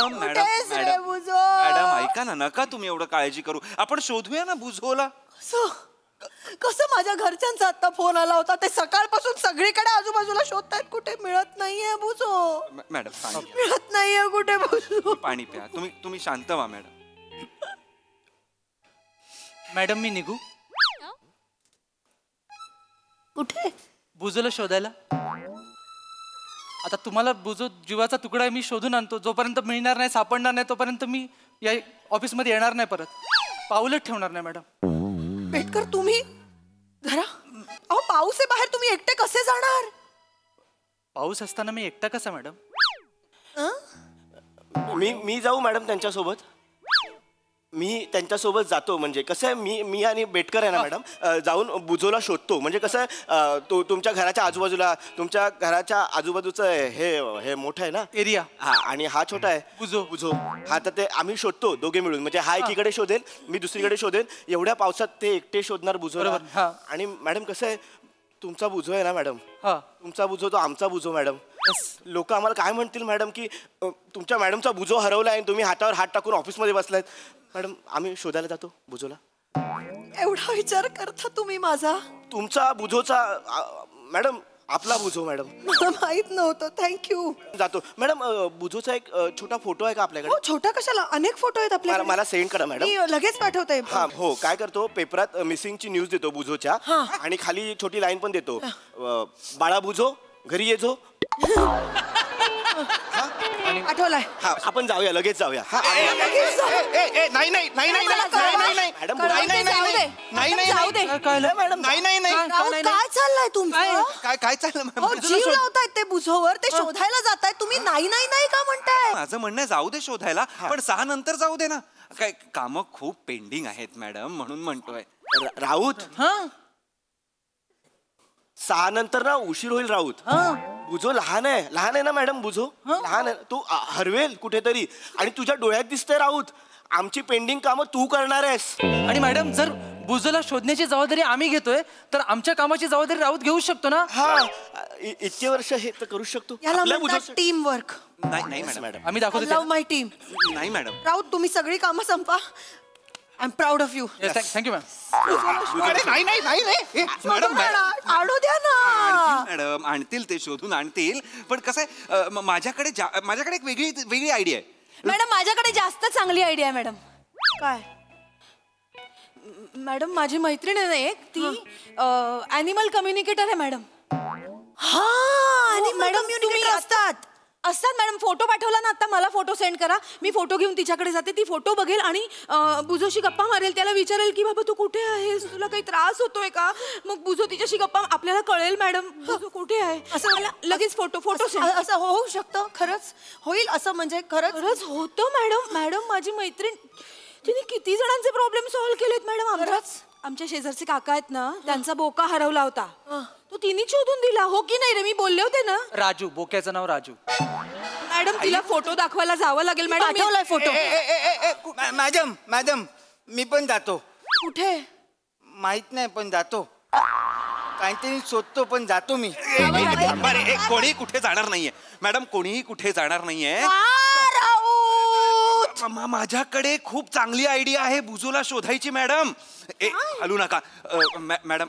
[SPEAKER 9] ऐका ना, नका तुम्ही एवढं काळजी करू. आपण शोधूया ना बुझोला.
[SPEAKER 3] कसं माझ्या घरच्यांचा आता फोन आला होता. ते सकाळपासून सगळीकडे आजूबाजूला शोधतायत. कुठे मिळत नाहीये बुझो.
[SPEAKER 9] मॅडम
[SPEAKER 3] मिळत नाहीये कुठे बुझो.
[SPEAKER 9] पाणी प्या. तुम्ही शांत व्हा मॅडम.
[SPEAKER 7] मॅडम मी निघू
[SPEAKER 3] कुठे?
[SPEAKER 7] बुझोला शोधायला. आता तुम्हाला बुझो जीवाचा तुकडा मी शोधून आणतो. जोपर्यंत मिळणार नाही, सापडणार नाही, तोपर्यंत मी या ऑफिसमध्ये येणार नाही परत. पाऊलच ठेवणार नाही मॅडम.
[SPEAKER 3] पेटकर तुम्ही जरा. अहो पाऊस आहे बाहेर, तुम्ही एकटे कसे जाणार?
[SPEAKER 7] पाऊस असताना मी एकटा कसा मॅडम?
[SPEAKER 8] मी जाऊ मॅडम त्यांच्यासोबत. मी त्यांच्यासोबत जातो. म्हणजे कसं आहे, मी आणि बेटकर आहे ना मॅडम, जाऊन बुझोला शोधतो. म्हणजे कसं आहे, तो तुमच्या घराच्या आजूबाजूचं हे मोठं आहे ना
[SPEAKER 7] एरिया.
[SPEAKER 8] हा, आणि हा छोटा आहे बुझो. हा, तर ते आम्ही शोधतो दोघे मिळून. म्हणजे हा एकीकडे शोधेल, मी दुसरीकडे शोधेल. एवढ्या पावसात ते एकटे शोधणार बुझोला. आणि मॅडम कसं आहे, तुमचा बुझो आहे ना मॅडम, तुमचा बुझो तो आमचा बुझो मॅडम. लोक आम्हाला काय म्हणतील मॅडम, की तुमच्या मॅडमचा बुझो हरवला आहे, तुम्ही हातावर हात टाकून ऑफिसमध्ये बसलायत. मॅडम आम्ही शोधायला जातो बुझोला.
[SPEAKER 3] एवढा विचार करता तुम्ही माझा?
[SPEAKER 8] तुमचा बुझोचा मॅडम, आपला बुझो मॅडम.
[SPEAKER 3] मला माहित नव्हतं. थँक्यू.
[SPEAKER 8] जातो मॅडम. बुझोचा एक छोटा फोटो आहे का आपल्याकडे?
[SPEAKER 3] हो, छोटा कशाला, अनेक फोटो आहेत आपल्याकडे.
[SPEAKER 8] मला सेंड करा मॅडम.
[SPEAKER 3] मी लगेच पाठवते.
[SPEAKER 8] हा हो. काय करतो, पेपरात मिसिंगची न्यूज देतो बुझोच्या, आणि खाली छोटी लाईन पण देतो, बाळा बुझो घरी ये जो.
[SPEAKER 3] आठवलाय.
[SPEAKER 8] हा आपण जाऊया लगेच जाऊया.
[SPEAKER 4] नाही नाही नाही नाही नाही
[SPEAKER 8] मॅडम
[SPEAKER 3] जाऊ दे. राऊत, काय चाललंय तुमचं?
[SPEAKER 9] काय चाललं
[SPEAKER 3] अहो, जीव लावतायत ते बुझोवर, ते शोधायला जाताय, तुम्ही नाही नाही नाही का म्हणताय?
[SPEAKER 9] माझं म्हणणं आहे जाऊ दे शोधायला, पण 6 नंतर जाऊ दे ना. काय कामं खूप पेंडिंग आहेत मॅडम, म्हणून म्हणतोय.
[SPEAKER 8] राऊत 6 नंतर ना उशीर होईल राऊत. बुझो लहान आहे ना मॅडम. बुझो लहान आहे, तू हरवेल कुठेतरी. आणि तुझ्या डोळ्यात दिसतंय राऊत, आमची पेंडिंग कामं तू करणार आहेस.
[SPEAKER 7] आणि मॅडम जर बुजोला शोधण्याची जबाबदारी आम्ही घेतोय तर आमच्या कामाची जबाबदारी राऊत घेऊ शकतो ना.
[SPEAKER 8] हा इतके वर्ष हे तर करू शकतो.
[SPEAKER 3] याला म्हणतात टीम वर्क.
[SPEAKER 9] नाही मॅडम,
[SPEAKER 7] आम्ही दाखवतो
[SPEAKER 3] लव्ह माय टीम.
[SPEAKER 9] नाही मॅडम.
[SPEAKER 3] राऊत, तुम्ही सगळी कामं संपा. I am proud of you.
[SPEAKER 7] Thank you ma'am.
[SPEAKER 9] Madam
[SPEAKER 3] आणू द्या ना.
[SPEAKER 9] मॅडम आणतील, ते शोधून आणतील. पण कसं आहे, माझ्याकडे एक वेगळी आयडिया आहे.
[SPEAKER 10] मॅडम माझ्याकडे जास्त चांगली आयडिया आहे मॅडम.
[SPEAKER 3] काय?
[SPEAKER 10] मॅडम माझी मैत्रीण आहे ना एक, ती ॲनिमल कम्युनिकेटर आहे मॅडम.
[SPEAKER 3] हा, आणि मॅडम कम्युनिकेटर
[SPEAKER 10] असतात मॅडम. फोटो पाठवला ना आता, मला फोटो सेंड करा, मी फोटो घेऊन तिच्याकडे जाते, ती फोटो बघेल आणि बुजोशी गप्पा मारेल. त्याला विचारेल की बाबा तू कुठे आहेस, तुला काही त्रास होतोय का. मग बुजो तिच्याशी गप्पा, आपल्याला कळेल मॅडम बुजो कुठे आहे. असं मला लगेच फोटो सेंड.
[SPEAKER 3] असं होऊ शकतं? खरंच होईल असं? म्हणजे खरंच
[SPEAKER 10] होतं मॅडम. माझी मैत्रीण तिने किती जणांचे प्रॉब्लेम सॉल्व्ह केलेत मॅडम. आमच्या शेजारचे काका आहेत ना, त्यांचा बोका हरवला होता, तो तिने शोधून दिला. हो की नाही रे, मी बोलले होते ना.
[SPEAKER 7] राजू, बोक्याचं नाव राजू.
[SPEAKER 10] मॅडम तिला फोटो दाखवायला जावं लागेल मॅडम.
[SPEAKER 3] पाठवलाय फोटो.
[SPEAKER 11] मॅडम मी पण जातो.
[SPEAKER 3] कुठे?
[SPEAKER 11] माहित नाही पण जातो. काहीतरी शोधतो पण जातो मी.
[SPEAKER 9] कोणी कुठे जाणार नाहीये मॅडम, कोणीही कुठे जाणार नाहीये. माझ्याकडे खूप चांगली आयडिया आहे बुजोला शोधायची मॅडम. हलू नका मॅडम.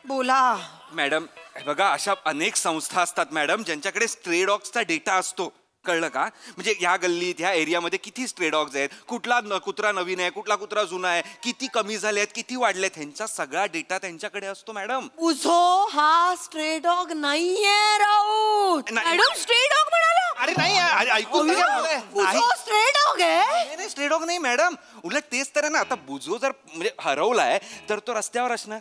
[SPEAKER 3] बोला
[SPEAKER 9] मॅडम बघा, अशा अनेक संस्था असतात मॅडम ज्यांच्याकडे स्ट्रे डॉग्सचा डेटा असतो. कळलं का? म्हणजे ह्या गल्लीत ह्या एरियामध्ये किती स्ट्रे डॉग्स आहेत, कुठला कुत्रा नवीन आहे, कुठला कुत्रा जुना आहे, किती कमी झाले आहेत, किती वाढलेत, ह्यांचा सगळा डेटा त्यांच्याकडे असतो मॅडम.
[SPEAKER 3] बुझो हा स्ट्रे डॉग नाहीये राऊत.
[SPEAKER 10] मॅडम स्ट्रे डॉग म्हणाला.
[SPEAKER 9] अरे नाही, ऐकून
[SPEAKER 3] बुझो स्ट्रे डॉग आहे.
[SPEAKER 9] स्ट्रे डॉग नाही मॅडम, उलट तेच तर आहे ना. आता बुजो जर म्हणजे हरवलाय तर तो रस्त्यावर असणार,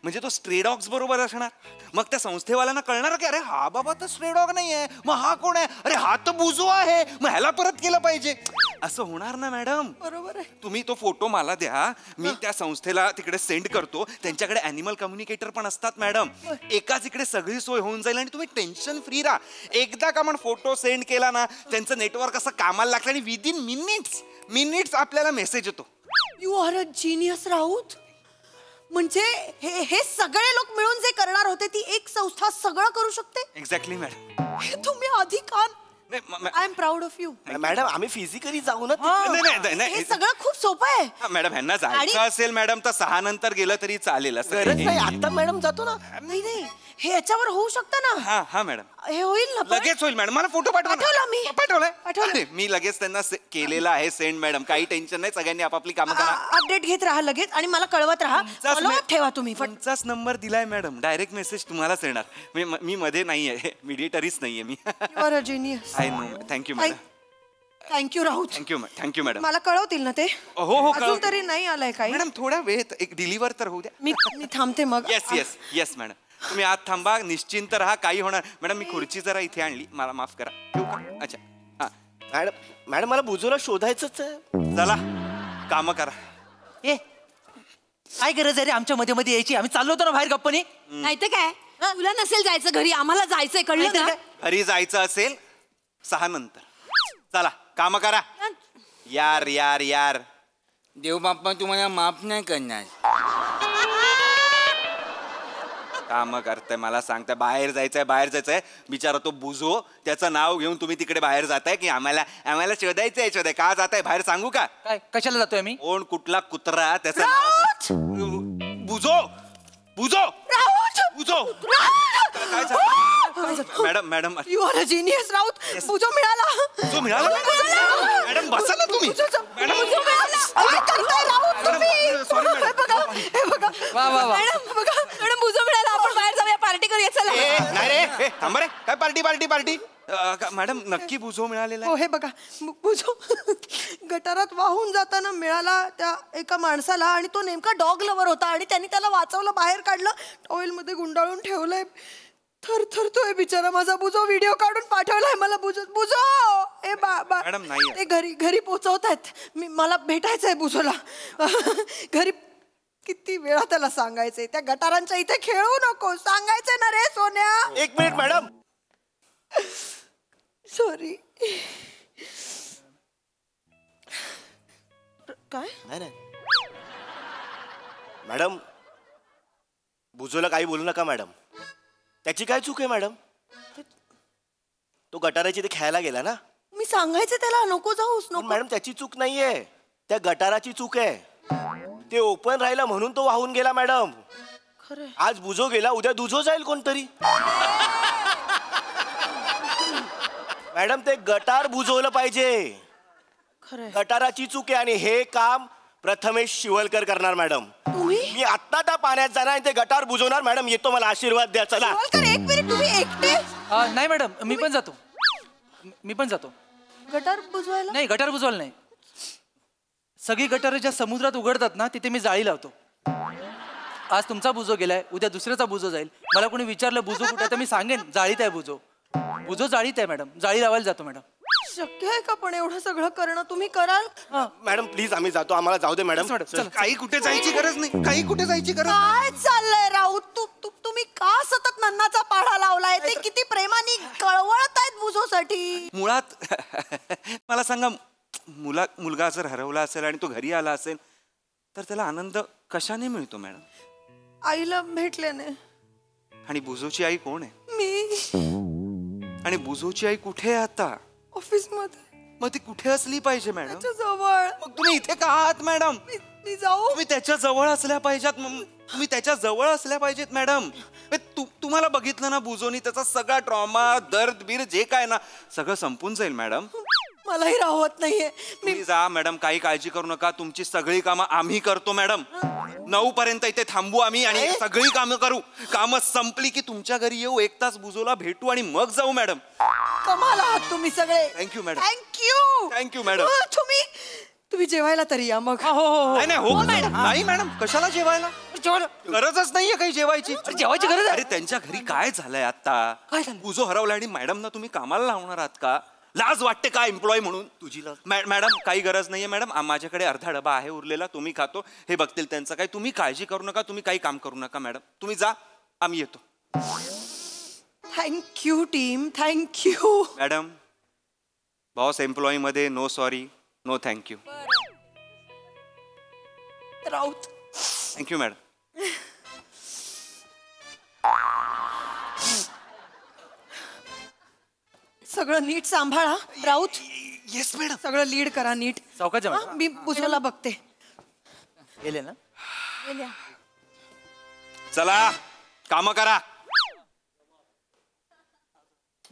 [SPEAKER 9] म्हणजे तो स्ट्रे डॉग्स बरोबर असणार. मग त्या संस्थेवाल्यांना कळणार की अरे हा बाबा तर स्ट्रे डॉग नाहीये, मग हा कोण आहे, अरे हा तर बुजो आहे, मग ह्याला परत केलं पाहिजे. असं होणार ना मॅडम.
[SPEAKER 3] बरोबर आहे.
[SPEAKER 9] तुम्ही तो फोटो मला द्या, मी त्या संस्थेला तिकडे सेंड करतो. त्यांच्याकडे ॲनिमल कम्युनिकेटर पण असतात मॅडम. एकाच इकडे सगळी सोय होऊन जाईल आणि तुम्ही टेन्शन फ्री राहा. एकदा का आपण फोटो सेंड केला ना, त्यांचं नेटवर्क असं कामाला लागतं आणि विदिन मिनिट्स आपल्याला मेसेज येतो.
[SPEAKER 3] You are a genius Raut. म्हणजे हे सगळे लोक मिळून जे करणार होते, ती एक संस्था सगळं करू शकते.
[SPEAKER 9] Exactly madam.
[SPEAKER 3] हे तुम्ही आधी का? I am proud of you.
[SPEAKER 8] Madam आम्ही फिजिकली जाऊ ना.
[SPEAKER 3] हे सगळं खूप सोपं आहे
[SPEAKER 9] मॅडम. ह्यांना जायचं असेल मॅडम तर 6 नंतर गेलं तरी चालेल. असं
[SPEAKER 8] गरज नाही, आता मॅडम जातो ना.
[SPEAKER 3] नाही हे याच्यावर होऊ शकतं ना.
[SPEAKER 9] हा मॅडम,
[SPEAKER 3] हे होईल ना.
[SPEAKER 9] लगेच होईल मॅडम. मला फोटो
[SPEAKER 3] पाठवला मी.
[SPEAKER 9] पाठवलाय मी लगेच त्यांना केलेला आहे सेंड मॅडम. काही टेन्शन नाही, सगळ्यांनी आपापली कामं करा.
[SPEAKER 3] अपडेट घेत राहा लगेच आणि मला कळवत राहा. ठेवा तुम्ही.
[SPEAKER 9] तुमचाच नंबर दिलाय मॅडम, डायरेक्ट मेसेज तुम्हालाच येणार. मी मध्ये नाहीये, मीडिएटरीच नाहीये मी.
[SPEAKER 3] You are a genius.
[SPEAKER 9] I know. Thank you madam.
[SPEAKER 3] Thank you Raut.
[SPEAKER 9] Thank you madam.
[SPEAKER 3] मला कळवतील ना ते?
[SPEAKER 9] हो
[SPEAKER 3] अजून तरी नाही आलंय काही
[SPEAKER 9] मॅडम. थोडा वेळ एक डिलिव्हर तर होऊ द्या.
[SPEAKER 3] मी थांबते मग.
[SPEAKER 9] येस मॅडम, तुम्ही आत थांबा, निश्चिंत राहा, काही होणार. मॅडम मी खुर्ची जरा इथे आणली, मला माफ करा. ठेवू का? अच्छा हा
[SPEAKER 8] मॅडम मला बुजोला शोधायचंच आहे.
[SPEAKER 9] चला काम करा.
[SPEAKER 7] काय गरज आहे रे आमच्या मध्ये यायची? आम्ही चाललो होतो ना बाहेर गप्पनी.
[SPEAKER 10] नाही तर काय, तुला नसेल जायचं घरी, आम्हाला जायचंय. कळलं ना?
[SPEAKER 9] घरी जायचं असेल 6 नंतर. चला काम करा. यार
[SPEAKER 11] देव बाप्पा तुम्हाला माफ नाही करणार.
[SPEAKER 9] काम करताय, मला सांगताय बाहेर जायचंय. बिचारा तो बुजो, त्याचं नाव घेऊन तुम्ही तिकडे बाहेर जाताय की आम्हाला शोधायचंय. का जाताय बाहेर सांगू का?
[SPEAKER 7] काय कशाला जातोय आम्ही?
[SPEAKER 9] कोण कुठला कुत्रा त्याचं नाव? Bujo. Madam
[SPEAKER 3] you are a genius Raut. Bujo मिळाला.
[SPEAKER 9] मॅडम बसा ना तुम्ही.
[SPEAKER 7] वा
[SPEAKER 3] मॅडम बुजो मिळाला. आपण बाहेर जाऊया, पार्टी करूया. चला.
[SPEAKER 9] थांबा रे, काय पार्टी पार्टी पार्टी मॅडम नक्की बुजो मिळालेला
[SPEAKER 12] हो हे बघा बुजो गटारात वाहून जाताना मिळाला त्या एका माणसाला आणि तो नेमका डॉग लवर होता आणि त्यांनी त्याला वाचवलं, बाहेर काढलं, टॉवेल मध्ये गुंडाळून ठेवलंय. थरथरतोय बिचारा माझा बुजो. व्हिडिओ काढून पाठवलाय मला. बुजो ए
[SPEAKER 9] मॅडम नाही
[SPEAKER 12] ते घरी पोहोचवतायत. मला भेटायचंय बुजोला घरी. किती वेळा त्याला सांगायचंय त्या गटारांच्या इथे खेळू नको, सांगायचंय ना रे सोन्या.
[SPEAKER 8] 1 मिनिट मॅडम.
[SPEAKER 12] सॉरी. काय
[SPEAKER 8] नाही मॅडम, बुजोला काही बोलू नका मॅडम. त्याची काय चूक आहे मॅडम? तो गटाराची ते खेळायला गेला ना.
[SPEAKER 12] मी सांगायचं त्याला नको जाऊस नको.
[SPEAKER 8] मॅडम त्याची चूक नाहीये, त्या गटाराची चूक आहे. ते ओपन राहिलं म्हणून तो वाहून गेला मॅडम.
[SPEAKER 12] खरं
[SPEAKER 8] आज बुजो गेला, उद्या दुजो जाईल कोणतरी. मॅडम ते गटार बुजवलं पाहिजे.
[SPEAKER 12] खरं
[SPEAKER 8] गटाराची चूक आहे आणि हे काम प्रथमेश शिवलकर करणार मॅडम. मी आत्ता त्या पाण्यात जाणार आणि ते गटार बुजवणार. मॅडम येतो, मला आशीर्वाद द्या. चला.
[SPEAKER 12] एक मिनिट, तुम्ही एकटे?
[SPEAKER 7] नाही मॅडम, मी पण जातो.
[SPEAKER 12] गटार बुजवायला?
[SPEAKER 7] नाही, गटार बुजवायला नाही. सगळी गटार ज्या समुद्रात उघडतात ना तिथे मी जाळी लावतो. आज तुमचा बुजो गेलाय, उद्या दुसऱ्याचा बुजो जाईल. मला कोणी विचारलं बुजो कुठे, तर मी सांगेन जाळीत आहे बुजो. बुजो जाळीत आहे मॅडम. जाळी लावायला जातो मॅडम.
[SPEAKER 12] शक्य आहे का पण एवढं सगळं करणं? तुम्ही कराल?
[SPEAKER 8] मॅडम प्लीज आम्ही जातो, आम्हाला जाऊ दे मॅडम.
[SPEAKER 9] काही कुठे जायची गरज नाही, काही कुठे जायची गरज.
[SPEAKER 12] काय चाललंय राऊत? तुम्ही का सतत नन्नाचा पाढा लावलाय? ते किती प्रेमाने कळवळत आहेत बुजोसाठी.
[SPEAKER 9] मुळात मला सांगा, मुलगा जर हरवला असेल आणि तो घरी आला असेल तर त्याला आनंद कशाने मिळतो मॅडम?
[SPEAKER 12] आईला भेटल्याने.
[SPEAKER 9] आणि बुजोची आई कोण आहे?
[SPEAKER 12] मी.
[SPEAKER 9] आणि बुजोची आई कुठे आहे आता?
[SPEAKER 12] ऑफिस मध्ये.
[SPEAKER 9] मग ती कुठे असली पाहिजे मॅडम?
[SPEAKER 12] जवळ.
[SPEAKER 9] मग तुम्ही इथे का आहात मॅडम?
[SPEAKER 12] मी जाऊ.
[SPEAKER 9] तुम्ही त्याच्या जवळ असल्या पाहिजेत. तुम्ही त्याच्या जवळ असल्या पाहिजेत मॅडम. तुम्हाला बघितलं ना बुजोनी, त्याचा सगळा ट्रॉमा, दर्द बीर जे काय ना सगळं संपून जाईल मॅडम.
[SPEAKER 12] मलाही राहत नाहीये.
[SPEAKER 9] मी जा मॅडम, काही काळजी करू नका. तुमची सगळी कामं आम्ही करतो मॅडम. 9 पर्यंत इथे थांबू आम्ही आणि सगळी कामं करू. कामं संपली की तुमच्या घरी येऊ, 1 तास बुजोला भेटू आणि मग जाऊ मॅडम.
[SPEAKER 12] कमाल आहात तुम्ही सगळे.
[SPEAKER 9] Thank you madam.
[SPEAKER 12] Thank you
[SPEAKER 9] madam.
[SPEAKER 12] तुम्ही जेवायला तरी या मग.
[SPEAKER 9] नाही मॅडम, कशाला जेवायला? गरजच नाहीये काही जेवायची.
[SPEAKER 7] जेवायची गरज आहे?
[SPEAKER 9] अरे त्यांच्या घरी काय झालंय आता? बुजो हरवला आणि मॅडम ना तुम्ही कामाला लावणार आहात का? लाज वाटते का एम्प्लॉय म्हणून? तुझी मॅडम काही गरज नाहीये मॅडम. माझ्याकडे अर्धा डबा आहे उरलेला, तुम्ही खातो. हे बघतील त्यांचं काय. तुम्ही काळजी करू नका, तुम्ही काही काम करू नका मॅडम. तुम्ही जा, आम्ही येतो.
[SPEAKER 12] Thank you team, thank you.
[SPEAKER 9] Madam, boss employee मध्ये no sorry, no thank you.
[SPEAKER 12] Raut.
[SPEAKER 9] Thank you madam.
[SPEAKER 12] सगळं नीट सांभाळा राऊत.
[SPEAKER 9] Yes madam.
[SPEAKER 12] सगळं लीड करा नीट.
[SPEAKER 7] सावकाशच्या मॅडम.
[SPEAKER 12] मी बुजोला बघते.
[SPEAKER 7] गेले ना?
[SPEAKER 9] चला काम करा.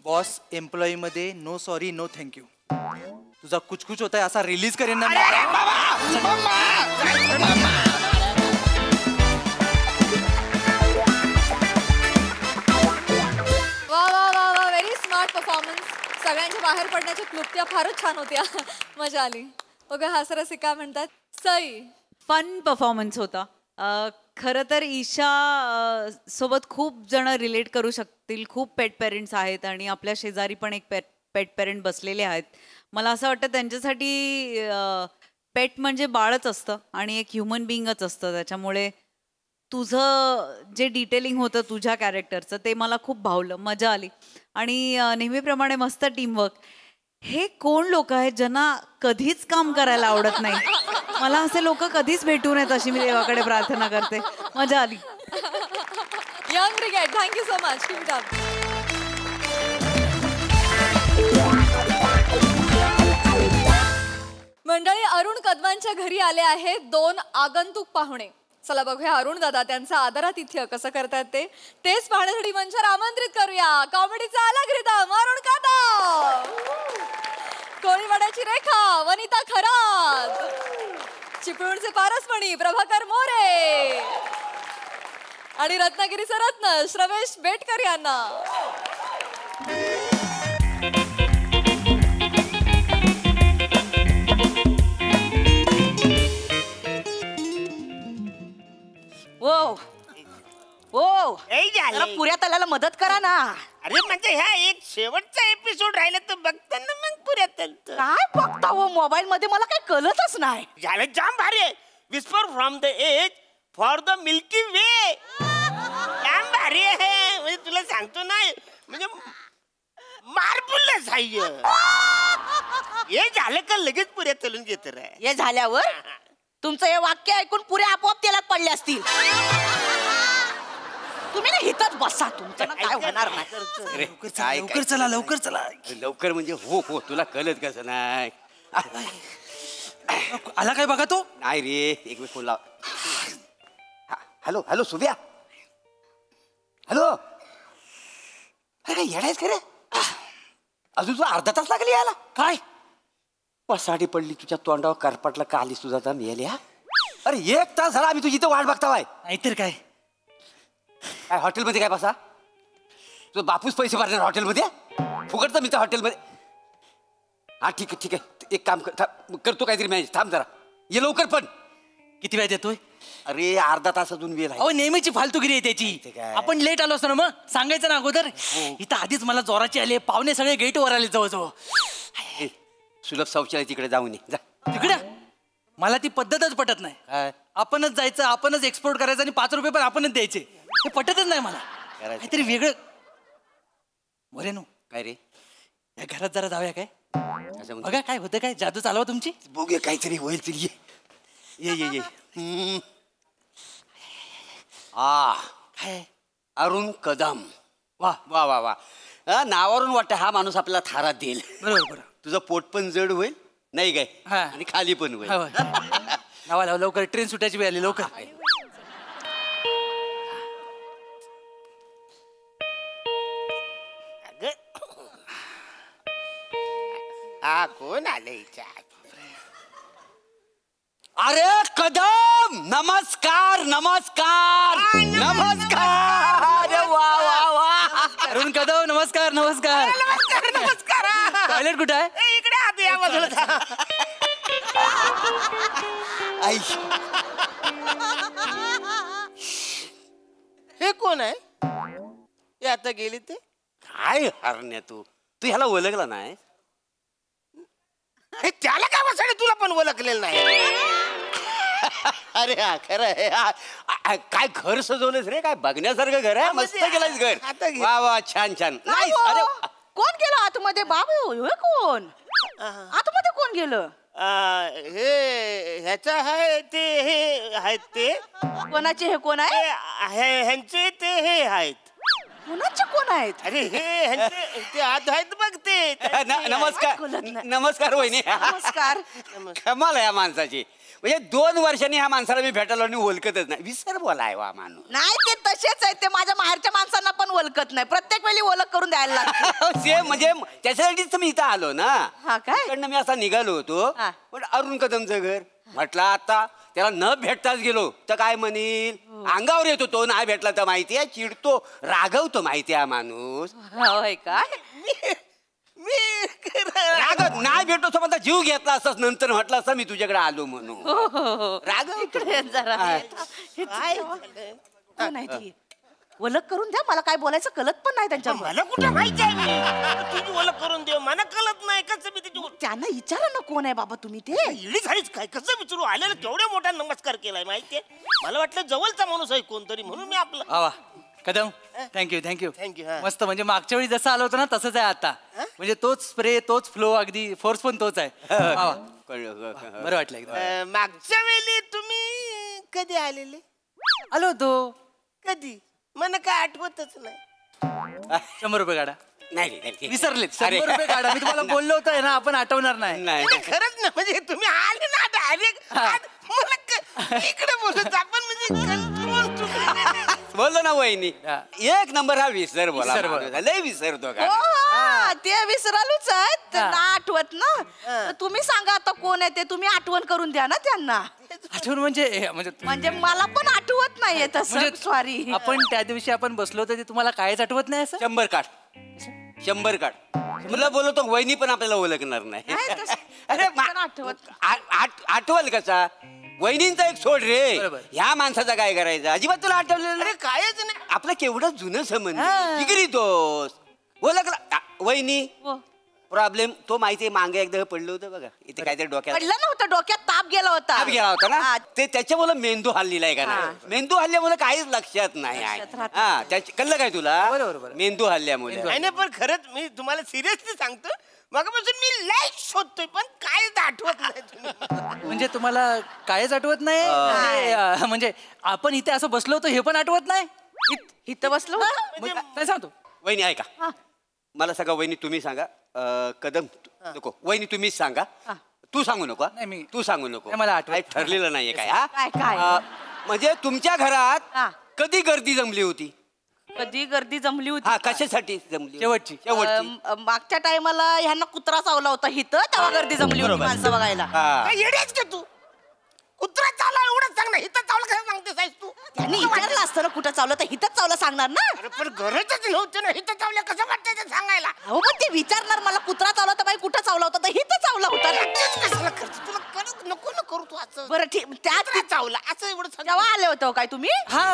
[SPEAKER 7] बॉस एम्प्लॉई मध्ये नो सॉरी, नो थँक्यू. तुझा कुचकुच होत आहे असा रिलीज करेन ना.
[SPEAKER 1] Very smart performance. सगळ्यांच्या बाहेर पडण्याच्या क्लुप्त्या फारच छान होत्या. मजा आली. बघा हासरसी काय म्हणतात. सई.
[SPEAKER 6] फन परफॉर्मन्स होता. खरं तर ईशा सोबत खूप जण रिलेट करू शकतील. खूप पेट पेरेंट्स आहेत आणि आपल्या शेजारी पण एक पेट पेरेंट बसलेले आहेत. मला असं वाटतं त्यांच्यासाठी पेट म्हणजे बाळच असतं आणि एक ह्युमन बिईंगच असतं. त्याच्यामुळे तुझं जे डिटेलिंग होतं तुझ्या कॅरेक्टरचं ते मला खूप भावलं. मजा आली. आणि नेहमीप्रमाणे मस्त टीमवर्क. हे कोण लोक आहेत ज्यांना कधीच काम करायला आवडत नाही? मला असे लोक कधीच भेटू नयेत अशी मी देवाकडे प्रार्थना करते. मजा आली.
[SPEAKER 1] Young brigade, thank you so much. Keep it up. मंडळी, अरुण कदमांच्या घरी आले आहेत 2 आगंतुक पाहुणे. चला बघूया अरुण दादा त्यांचं आदरातिथ्य कसं करतात तेच पाहण्यासाठी मंचावर आमंत्रित करूया कॉमेडीचा अलग रिदम अरुण कदम, कोळीवाड्याची रेखा वनिता खरात, चिपळूणचे पारसमणी प्रभाकर मोरे आणि रत्नागिरीचा रत्न श्रवेश बेटकर यांना.
[SPEAKER 3] ओ ओ जरा पुऱ्या तल्याला मदत करा ना.
[SPEAKER 13] अरे म्हणजे ह्या एक शेवटचा एपिसोड राहिला तर बघताना मग पुऱ्या तलतं.
[SPEAKER 3] काय बघता हो मोबाईल मध्ये, मला काही कळतच नाही.
[SPEAKER 13] झालं जाम भारी आहे. Whisper from the edge for the Milky Way. जाम भारी आहे. म्हणजे तुला सांगतो ना, म्हणजे मारबुलच आहे. हे झालं का लगेच पुऱ्या तलून घेत रे.
[SPEAKER 3] हे झाल्यावर तुमचं हे वाक्य ऐकून पुऱ्या आपोआप तेलात पडले असतील. तुम्ही ना हितच बसा, तुमचं ना काय होणार नाही.
[SPEAKER 11] लवकर चला लवकर चला. लवकर म्हणजे हो हो, तुला कळत कसं नाही.
[SPEAKER 7] आला काय बघा तो.
[SPEAKER 11] नाही रे, एक वेळ फोन लाव. Hello hello Subhya. हॅलो. अरे काय येडायच खरे. अजून तुला अर्धा तास लागली यायला. काय पसाडी पडली तुझ्या तोंडावर, करपटला का आलीस तुझा आता मेल्या. अरे 1 तास झाला आम्ही तुझी इथं वाट बघतावाय.
[SPEAKER 7] नाहीतर काय.
[SPEAKER 11] काय हॉटेलमध्ये काय बसा. तुझं बापूस पैसे भरणार हॉटेलमध्ये. फुकटचं मी तर हॉटेलमध्ये. हा ठीक आहे ठीक आहे, एक काम करतो काहीतरी मॅनेज. थांब जरा, ये लवकर. पण
[SPEAKER 7] किती वेळ देतोय.
[SPEAKER 11] अरे अर्धा तास अजून वेळ आहे.
[SPEAKER 7] अहो नेहमीची फालतुगिरी आहे त्याची. आपण लेट आलो असतो ना, मग सांगायचं ना अगोदर. इथं आधीच मला जोराची आले, पाहुणे सगळे गेटवर आले जवळजवळ.
[SPEAKER 11] सुलभ शौचालय तिकडे जाऊन ये जा.
[SPEAKER 7] तिकडे मला ती पद्धतच पटत नाही. आपणच जायचं, आपणच एक्सपोर्ट करायचं आणि 5 रुपये पण आपणच द्यायचे. हे पटतच नाही मला. काहीतरी वेगळं. मोरेनो
[SPEAKER 11] काय रे,
[SPEAKER 7] या घरात जरा जाऊया काय. बघा काय होतं, काय जादू चालवा तुमची.
[SPEAKER 11] बघूया काहीतरी होईल तरी. ये ये ये ये.
[SPEAKER 7] काय
[SPEAKER 11] अरुण कदम. वा वा वा वा. नावावरून वाटतं हा माणूस आपल्याला थारात देईल.
[SPEAKER 7] बरोबर बरोबर.
[SPEAKER 11] तुझं पोट पण जड होईल नाही काय, आणि खाली पण होईल.
[SPEAKER 7] नावा लवकर, ट्रेन सुटायची वेळ आली लवकर.
[SPEAKER 13] हा कोण आले.
[SPEAKER 11] अरे कदम, नमस्कार नमस्कार नमस्कार. अरे वा वा वा.
[SPEAKER 7] अरुण कदम नमस्कार नमस्कार.
[SPEAKER 13] नमस्कार नमस्कार.
[SPEAKER 7] टॉयलेट कुठं आहे.
[SPEAKER 13] इकडे आत या बाजूला. हे कोण आहे. हे आता गेली ते.
[SPEAKER 11] काय हरण्या तू ह्याला ओळखला नाही.
[SPEAKER 13] त्याला काय बसाडे, तुला पण ओळखलेलं नाही.
[SPEAKER 11] अरे हा खरं आहे. काय घर सजवलंस रे, काय बघण्यासारखं घर आहे. मस्त केलंयस घर. वा वा छान छान. नाही अरे
[SPEAKER 3] कोण गेलं आतमध्ये. बाबू कोण आतमध्ये कोण गेलं.
[SPEAKER 13] हे ह्याचा आहे ते, हे आहेत ते.
[SPEAKER 3] कोणाचे हे कोण आहे.
[SPEAKER 13] ह्यांचे ते हे आहेत.
[SPEAKER 3] कोणाचे कोण आहेत.
[SPEAKER 13] अरे हे ह्यांचे ते आत आहेत बघ ते.
[SPEAKER 11] नमस्कार नमस्कार वहिनी.
[SPEAKER 3] नमस्कार.
[SPEAKER 11] कमाल आहे या माणसाची. म्हणजे 2 वर्षांनी ह्या माणसाला मी भेटायला आणि ओळखतच नाही. विसर बोलाय वा माणूस.
[SPEAKER 3] नाही ते तसेच आहेत. ते माझ्या माहेरच्या माणसांना पण ओळखत नाही. प्रत्येक वेळी ओळख करून द्यायला लागते.
[SPEAKER 11] सेम म्हणजे त्याच्यासाठीच मी इथं आलो ना.
[SPEAKER 3] हा काय.
[SPEAKER 11] इकडनं मी असा निघालो होतो, पण अरुण कदमचं घर म्हटलं आता त्याला न भेटताच गेलो तर काय म्हणील. अंगावर येतो तो, नाही भेटला तर माहिती आहे चिडतो, रागवतो माहिती आहे माणूस.
[SPEAKER 3] होय काय.
[SPEAKER 11] रागत नाही भेटतो सोबत जीव घेतला असतास, नंतर म्हटलं असं मी तुझ्याकडे आलो म्हणून. रागव
[SPEAKER 3] जरा ओळख करून द्या. मला काय बोलायचं कळत पण नाही त्यांच्या.
[SPEAKER 13] मला कुठे माहिती आहे. तुझी ओळख करून दे. मला कळत नाही कसं मी तिची.
[SPEAKER 3] त्यांना विचारा ना कोण आहे बाबा तुम्ही. ते
[SPEAKER 13] इडी झालीच काय, कसं विचारू. आलेला केवढ्या मोठा नमस्कार केलाय माहितीये. मला वाटलं जवळचा माणूस आहे कोणतरी, म्हणून मी आपलं.
[SPEAKER 7] वा कदम थँक्यू थँक्यू
[SPEAKER 13] थँक्यू.
[SPEAKER 7] मस्त. म्हणजे मागच्या वेळी जसं आलो होतं ना तसंच आहे आता. म्हणजे तोच स्प्रे, तोच फ्लो, अगदी फोर्स पण तोच आहे. बरं वाटलं एकदम.
[SPEAKER 13] मागच्या वेळी तुम्ही कधी आलेले.
[SPEAKER 7] आलो होतो.
[SPEAKER 13] कधी मला काय आठवतच नाही.
[SPEAKER 7] 100 रुपये काढा.
[SPEAKER 11] नाही
[SPEAKER 7] विसरले. 100 रुपये काढा. मी तुम्हाला बोललो होतो ना, आपण आठवणार नाही.
[SPEAKER 13] खरंच ना, म्हणजे तुम्ही आले ना डायरेक्ट. मला इकडे बोलत आपण म्हणजे
[SPEAKER 11] बोललो ना वहिनी. एक नंबर हा विसर बोला. लय विसरतो का.
[SPEAKER 3] ते विसरालूच आहेत. त्यांना आठवत ना. तुम्ही सांगा आता कोण आहे ते. तुम्ही आठवण करून द्या ना त्यांना.
[SPEAKER 7] आठवण म्हणजे
[SPEAKER 3] मला पण आठवत नाहीये तसं. सॉरी.
[SPEAKER 7] आपण त्या दिवशी आपण बसलो तर ते तुम्हाला कायच आठवत नाही असं.
[SPEAKER 11] 100 काढ. 100 काढ. तुला बोलवतो वहिनी पण आपल्याला ओळखणार नाही. अरे आठवल कसा वहिनींचा एक सोड रे. ह्या माणसाचा काय करायचं अजिबात तुला आठवलेलं.
[SPEAKER 13] अरे कायच नाही.
[SPEAKER 11] आपलं केवढं जुनं संबंध जिगरी दोस्त. ओळखला वहिनी. प्रॉब्लेम तो माहिती मागे एकदा पडलं होतं बघा इथे काहीतरी डोक्यात
[SPEAKER 3] पडलं नव्हतं डोक्यात ताप गेला होता
[SPEAKER 11] ना ते त्याच्यामुळे मेंदू हल्लेला आहे का ना. मेंदू हल्ल्यामुळे काहीच लक्षात नाही आहे. कळलं काय तुला मेंदू हल्ल्यामुळे.
[SPEAKER 13] नाही पण खरंच मी तुम्हाला सिरियसली सांगतो मगापासून मी लाईक शोधतोय पण काहीच आठवत नाही.
[SPEAKER 7] म्हणजे तुम्हाला कायच आठवत नाही. म्हणजे आपण इथे असं बसलो होतो हे पण आठवत नाही.
[SPEAKER 3] इथं बसलो
[SPEAKER 7] काय सांगतो.
[SPEAKER 11] वहिनी ऐका मला सगळं वहिनी तुम्ही सांगा. कदम नको वहिनी तुम्हीच सांगा. तू सांगू नको. तू सांगू नको.
[SPEAKER 7] मला आठवत
[SPEAKER 11] ठरलेलं नाहीये काय. म्हणजे तुमच्या घरात कधी गर्दी जमली होती.
[SPEAKER 3] कधी गर्दी जमली होती.
[SPEAKER 11] हा कशासाठी जमली.
[SPEAKER 7] शेवटची
[SPEAKER 3] मागच्या टायमाला ह्यांना कुत्रा चावला होता हिथं तेव्हा गर्दी जमली होती माणसं बघायला.
[SPEAKER 13] येडेच का तू कुत्रा चावला एवढंच सांग ना हिथं चावलं कसं सांगतेस आहेस तू.
[SPEAKER 3] त्यांनी विचारलं असतं ना कुठं चावलं तर हिथंच चावलं सांगणार ना.
[SPEAKER 13] अरे पण गरजच नव्हतं ना हिथं चावलं कसं वाटतंय ते सांगायला.
[SPEAKER 3] हो पण ते विचारणार मला कुत्रा चावला तर बाई कुठं चावला होता तर हिथं चावला होता.
[SPEAKER 13] कशाला करतो तुला करत नको ना करू तू असं.
[SPEAKER 3] बरं ठीक त्यात
[SPEAKER 13] चावला असं एवढं
[SPEAKER 3] तेव्हा आले होतं काय तुम्ही.
[SPEAKER 7] हा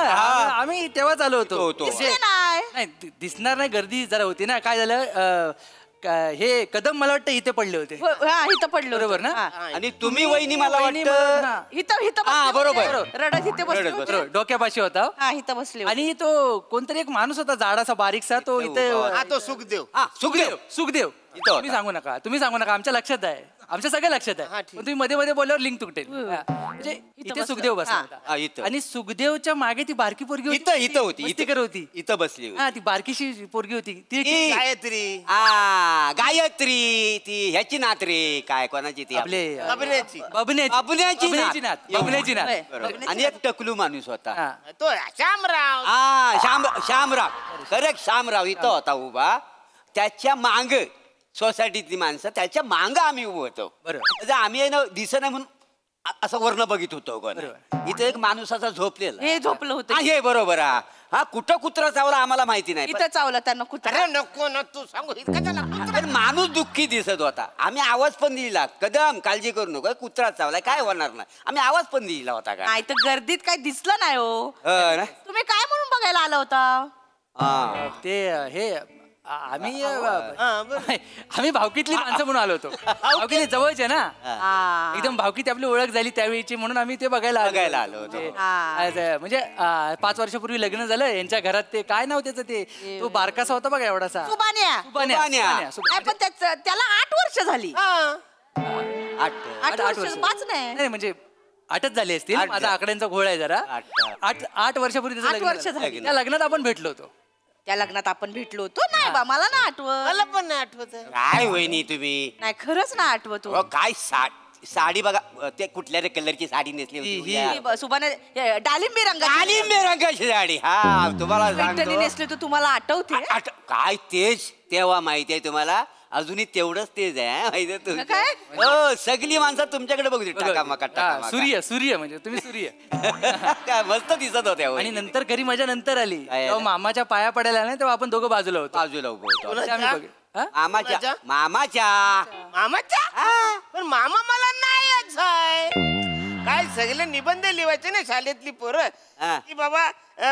[SPEAKER 7] आम्ही तेव्हाच आलो होतो. नाही दिसणार नाही गर्दी जरा होती ना. काय झालं हे कदम मला वाटतं इथे पडले होते.
[SPEAKER 3] इथं पडलं
[SPEAKER 7] बरोबर ना.
[SPEAKER 11] आणि तुम्ही वहिनी मला वाटतं
[SPEAKER 3] इथं
[SPEAKER 11] बरोबर
[SPEAKER 3] रडत इथे बसले
[SPEAKER 7] डोक्यापाशी होता.
[SPEAKER 3] इथं बसले
[SPEAKER 7] आणि तो कोणतरी एक माणूस होता जाडासा बारीकसा तो इथे.
[SPEAKER 13] तो सुखदेव.
[SPEAKER 7] सुखदेव तुम्ही सांगू नका आमच्या लक्षात आहे. आमच्या सगळ्या लक्षात आहे. पण तुम्ही मध्ये मध्ये बोलल्यावर लिंक तुटेल. म्हणजे इथे सुखदेव बसला होता. आणि सुखदेवच्या मागे ती बारकी पोरगी होती.
[SPEAKER 11] इथं होती
[SPEAKER 7] इथं
[SPEAKER 11] बसली.
[SPEAKER 7] हा ती बारकीशी पोरगी होती ती
[SPEAKER 13] गायत्री.
[SPEAKER 11] गायत्री ती ह्याची नात रे. काय कोणाची ती
[SPEAKER 7] आपले
[SPEAKER 11] अभिनयाची
[SPEAKER 7] नात.
[SPEAKER 11] आणि एक टकलू माणूस होता
[SPEAKER 13] तो श्यामराव.
[SPEAKER 11] श्यामराव करेक्ट. श्यामराव इथं होता उभा. त्याच्या मांग सोसायटीतली माणसं त्याच्या मांग आम्ही उभं होतो. बरोबर आम्ही दिसत नाही म्हणून असं वर्ण बघित होतो. इथे एक माणूस असा झोपलेला
[SPEAKER 3] हे झोपलं होतं.
[SPEAKER 11] हे बरोबर हा कुठं कुत्रा चावला आम्हाला माहिती नाही.
[SPEAKER 3] इथं चावला त्यांना कुत्रा.
[SPEAKER 13] नको ना तू सांगू
[SPEAKER 11] पण माणूस दुःखी दिसत होता. आम्ही आवाज पण दिला कदम काळजी करू नको कुत्रा चावलाय काय होणार नाही. आम्ही आवाज पण दिला होता का.
[SPEAKER 3] नाही तर गर्दीत काही दिसलं नाही हो. तुम्ही काय म्हणून बघायला आला होता.
[SPEAKER 7] ते हे आम्ही भावकीतली माणसं म्हणून आलो होतो. भावकीतली जवळचे ना एकदम भावकीत आपली ओळख झाली त्यावेळीची म्हणून आम्ही ते बघायला आलो होतो. म्हणजे 5 वर्षापूर्वी लग्न झालं यांच्या घरात. ते काय नाव त्याचं ते तो बारकासा होता बघा एवढासा.
[SPEAKER 3] पण त्याला 8 वर्ष झाली.
[SPEAKER 11] 8
[SPEAKER 3] वर्ष 5 नाही
[SPEAKER 7] म्हणजे 8च झाली असतील. माझा आकड्यांचा घोळ आहे जरा. 8 वर्षापूर्वी त्याचं
[SPEAKER 3] वर्ष झाली.
[SPEAKER 7] त्या लग्नात आपण भेटलो होतो.
[SPEAKER 3] त्या लग्नात आपण भेटलो होतो. नाही बा मला ना आठवत.
[SPEAKER 13] मला पण नाही आठवत.
[SPEAKER 11] काय वहिनी तुम्ही.
[SPEAKER 3] नाही खरंच ना आठवत.
[SPEAKER 11] काय साडी बघा ते कुठल्या कलरची साडी नेसली होती.
[SPEAKER 3] सुभाने डालिंबी
[SPEAKER 11] रंगाची साडी. हा तुम्हाला
[SPEAKER 3] नेसली तर तुम्हाला आठवते.
[SPEAKER 11] काय तेच तेव्हा माहिती आहे तुम्हाला. अजूनही तेवढंच तेज आहे माहिती आहे. सगळी माणसं तुमच्याकडे बघू
[SPEAKER 7] सूर्य म्हणजे तुम्ही सूर्य.
[SPEAKER 11] काय मस्त दिसत होत्या.
[SPEAKER 7] आणि नंतर घरी माझ्या नंतर आली तेव्हा मामाच्या पाया पडायला नाही तेव्हा आपण दोघं बाजूला
[SPEAKER 11] उभं होतो.
[SPEAKER 13] मामाच्या पण मामा मला नाहीच आहे. काय सगळे निबंध लिहायचे ना शाळेतली पोरं की बाबा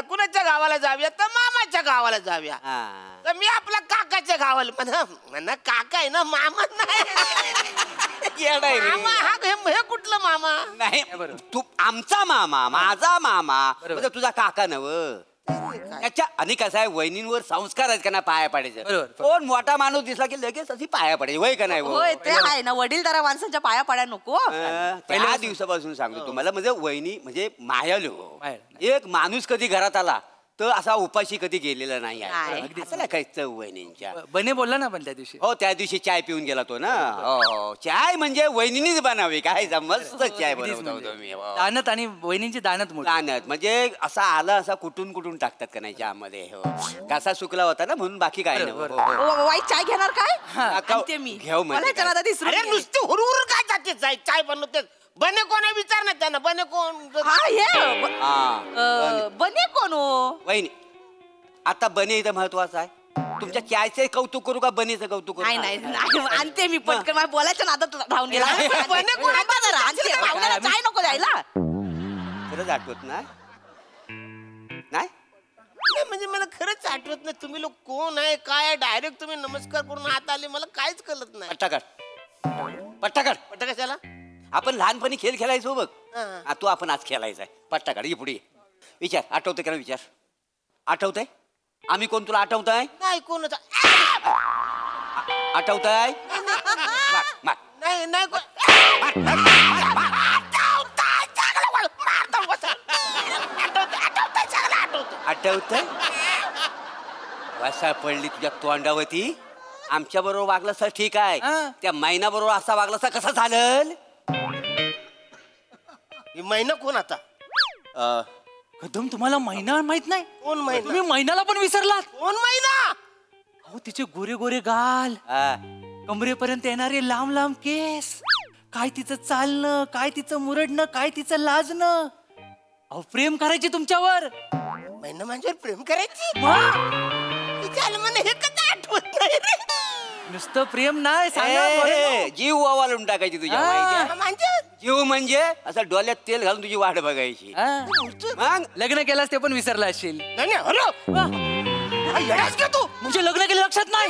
[SPEAKER 13] कुणाच्या गावाला जाऊया तर मामाच्या गावाला जाऊया. तर मी आपल्या काकाच्या गावाला म्हणा काका आहे ना मामा नाही. हे कुठलं मामा
[SPEAKER 11] नाही. तू आमचा मामा माझा मामा तुझा काका नव. त्याच्या आणि कसं आहे वहिनींवर संस्कार आहेत का ना पाया पाडायचं. कोण मोठा माणूस दिसला की लगेच अशी पाया पडायची वय का नाही.
[SPEAKER 3] होय ते आहे ना वडीलधाऱ्या माणसांच्या पाया पाड्या नको.
[SPEAKER 11] त्या दिवसापासून सांगतो तुम्हाला म्हणजे वहिनी म्हणजे मायालो. एक माणूस कधी घरात आला तर असा उपाशी कधी गेलेला नाही आहे. काय चव वहिनींच्या.
[SPEAKER 7] बने बोलला ना पण त्या दिवशी.
[SPEAKER 11] हो त्या दिवशी चाय पिऊन गेला तो ना. हो चाय म्हणजे वहिनीच बनावी काय मस्त चाय बनवतो मी.
[SPEAKER 7] दानत आणि वहिनींची दानत
[SPEAKER 11] म्हणजे असा आला असा कुठून टाकतात का नाही चहामध्ये. हो कसा सुकला होता ना म्हणून बाकी काय नाही.
[SPEAKER 3] वाईट चाय घेणार काय मी
[SPEAKER 11] घेऊ
[SPEAKER 13] म्हणजे नुसते हुरहुर काय जाते चाय बनवते. बने कोण आहे विचार ना त्यांना. बने कोण
[SPEAKER 3] बने कोण
[SPEAKER 11] वहिनी आता बने इथं महत्वाचं आहे. तुमच्या चायचं कौतुक करू का बनीचं कौतुक करू?
[SPEAKER 10] नाही आणते मी पटकन. मला बोलायच्या नादात राहून गेला. काय नको द्यायला.
[SPEAKER 11] खरंच आठवत नाही?
[SPEAKER 13] नाही म्हणजे मला खरंच आठवत नाही. तुम्ही लोक कोण आहे काय आहे? डायरेक्ट तुम्ही नमस्कार करून हात आले, मला काहीच कळत नाही.
[SPEAKER 11] पट्टा काढ.
[SPEAKER 13] पट्टा कशाला?
[SPEAKER 11] आपण लहानपणी खेळ खेळायचो बघ, तो आपण आज खेळायचा आहे. पट्टा काढ. ये पुढे विचार. आठवतंय का? विचार. आठवतंय? आम्ही कोण तुला आठवतंय?
[SPEAKER 13] नाही कोणच
[SPEAKER 11] आठवतंय?
[SPEAKER 13] नाही नाही
[SPEAKER 11] आठवतंय? वसा पडली तुझ्या तोंडावरती. आमच्या बरोबर वागलं सर ठीक आहे, त्या महिना बरोबर असा वागला सर कसं झालं?
[SPEAKER 13] महिना कोण आता?
[SPEAKER 7] कदम तुम्हाला महिना माहित नाही?
[SPEAKER 13] कोण महिना?
[SPEAKER 7] तुम्ही महिन्याला पण विसरलात?
[SPEAKER 13] कोण महिना?
[SPEAKER 7] अहो तिचे गोरे गोरे गाल, कमरेपर्यंत येणारे लांब लांब केस, काय तिचं चालणं, काय तिचं मुरडणं, काय तिचं लाजणं. अहो प्रेम करायची तुमच्यावर.
[SPEAKER 13] महिना माझ्यावर प्रेम करायची? मला हे कधी आठवत नाही रे.
[SPEAKER 7] नुसतं प्रेम नाही,
[SPEAKER 11] जीव वावालून टाकायची तुझ्या. जीव म्हणजे असं डोळ्यात तेल घालून तुझी वाट बघायची.
[SPEAKER 7] मग लग्न केलास ते पण विसरला असेल.
[SPEAKER 13] तू
[SPEAKER 7] म्हणजे लग्न केलं लक्षात नाही?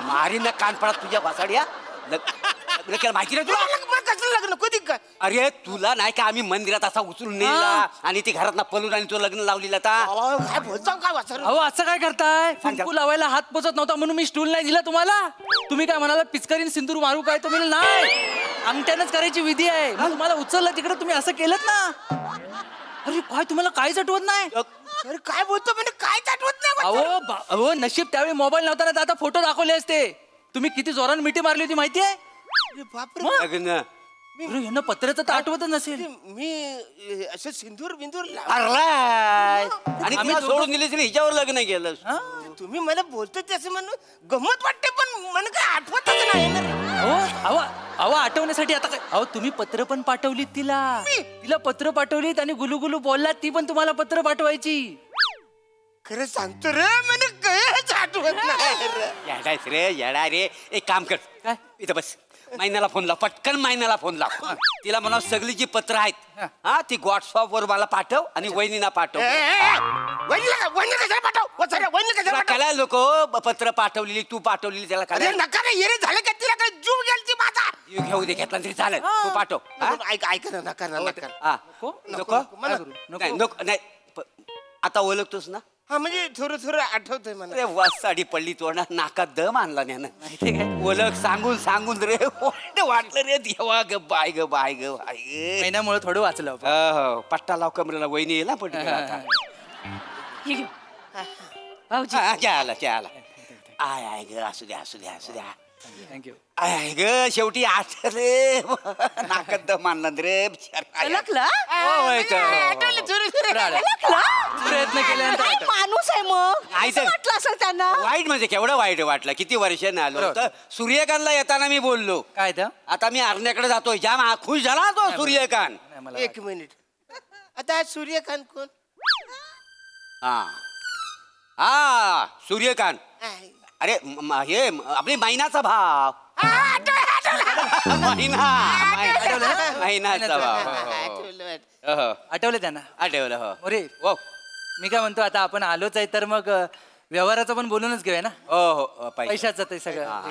[SPEAKER 11] मारी ना कानपडात तुझ्या वासाड्या. लग्न केलं माहिती नाही तुला?
[SPEAKER 13] कसलं लग्न कधी काय?
[SPEAKER 11] अरे तुला नाही का आम्ही मंदिरात असा उचलून नेला आणि ती घरात पळून आणि तुला लग्न लावलेला आता.
[SPEAKER 13] काय बोलतो काय वासर?
[SPEAKER 7] अहो असं काय करताय? कुंकू लावायला हात पोचत नव्हता म्हणून मी स्टूल नाही दिला तुम्हाला. तुम्ही काय म्हणाला पिचकारीन सिंदूर मारू काय? तुम्ही नाही, अंगठ्यानंच करायची विधी आहे. मग तुम्हाला उचललं तिकडे तुम्ही असं केलं ना. अरे काय तुम्हाला काहीच आठवत नाही?
[SPEAKER 13] अरे काय बोलतो म्हणजे काहीच आठवत नाही.
[SPEAKER 7] अहो नशीब त्यावेळी मोबाईल नव्हता ना, आता फोटो दाखवले असते. तुम्ही किती जोरान मिठी मारली होती माहिती आहे?
[SPEAKER 11] लग्न
[SPEAKER 7] यांना पत्राचं तर आठवतच नसेल.
[SPEAKER 13] मी असं सिंदूर बिंदूर
[SPEAKER 11] आणि आम्ही सोडून दिली हिच्यावर लग्न केलं.
[SPEAKER 13] तुम्ही मला बोलतो त्याचं म्हणून गंमत वाटते, पण मला काय आठवतच नाही.
[SPEAKER 7] अहो आठवण्यासाठी आता काय? अहो तुम्ही पत्र पण पाठवलीत तिला पत्र पाठवलीत आणि गुलुगुलू बोललात, ती पण तुम्हाला पत्र पाठवायची.
[SPEAKER 13] खरं सांगतो रे, मला काहीच आठवत नाही
[SPEAKER 11] रे. येडा रे. एक काम कर, काय इथं बस. महिन्याला फोन लाव, पटकन महिन्याला फोन लाव. तिला म्हणा सगळी जी पत्र आहेत हा ती व्हॉट्सअप वर मला पाठव आणि वहिनीला पाठव. काय लोक पत्र पाठवलेली तू पाठवलेली त्याला काय
[SPEAKER 13] नका रे. येरे झालं का? तिला काय जीव गेलती माझा?
[SPEAKER 11] जीव घेऊ दे, घेतला तरी चालेल. तू पाठव.
[SPEAKER 13] ऐक ना. नका
[SPEAKER 11] नको नाही. आता ओळखतोस ना?
[SPEAKER 13] हा म्हणजे थोडं आठवतंय मला.
[SPEAKER 11] अरे वास साडी पडली तोंडा, नाकात दम आणला त्यानं. ओळख सांगून रे वाटलं रे देवा. ग बाय ग बाय ग बाय.
[SPEAKER 7] महिन्यामुळे थोडं वाचलं.
[SPEAKER 11] हो पट्टा लाव कमरेला. वहिनी येईल ना पण आला. आय ग असू द्या.
[SPEAKER 7] थँक्यू.
[SPEAKER 11] आय ग शेवटी आठले. नाकात दम आणला रे.
[SPEAKER 7] प्रयत्न केल्यानंतर
[SPEAKER 10] माणूस आहे. मग वाटलं असेल त्यांना.
[SPEAKER 11] वाईट म्हणजे केवढं वाईट वाटलं. किती वर्षाने आलो होतं. सूर्यकांतला येताना मी बोललो
[SPEAKER 7] काय तर
[SPEAKER 11] आता मी अरण्याकडे जातोय. जाम खुश झाला तो सूर्यकांत.
[SPEAKER 13] एक मिनिट. आता सूर्यकांत कोण?
[SPEAKER 11] हा सूर्यकांत. अरे हे आपली मैनाचा भाव. महिनाचा भाव.
[SPEAKER 7] आठवलं त्यांना?
[SPEAKER 11] आठवलं. हो
[SPEAKER 7] अरे
[SPEAKER 11] हो.
[SPEAKER 7] मी काय म्हणतो, आता आपण आलोच आहे तर मग व्यवहाराचं पण बोलूनच घेऊया ना.
[SPEAKER 11] हो
[SPEAKER 7] पैशाचं ते सगळं.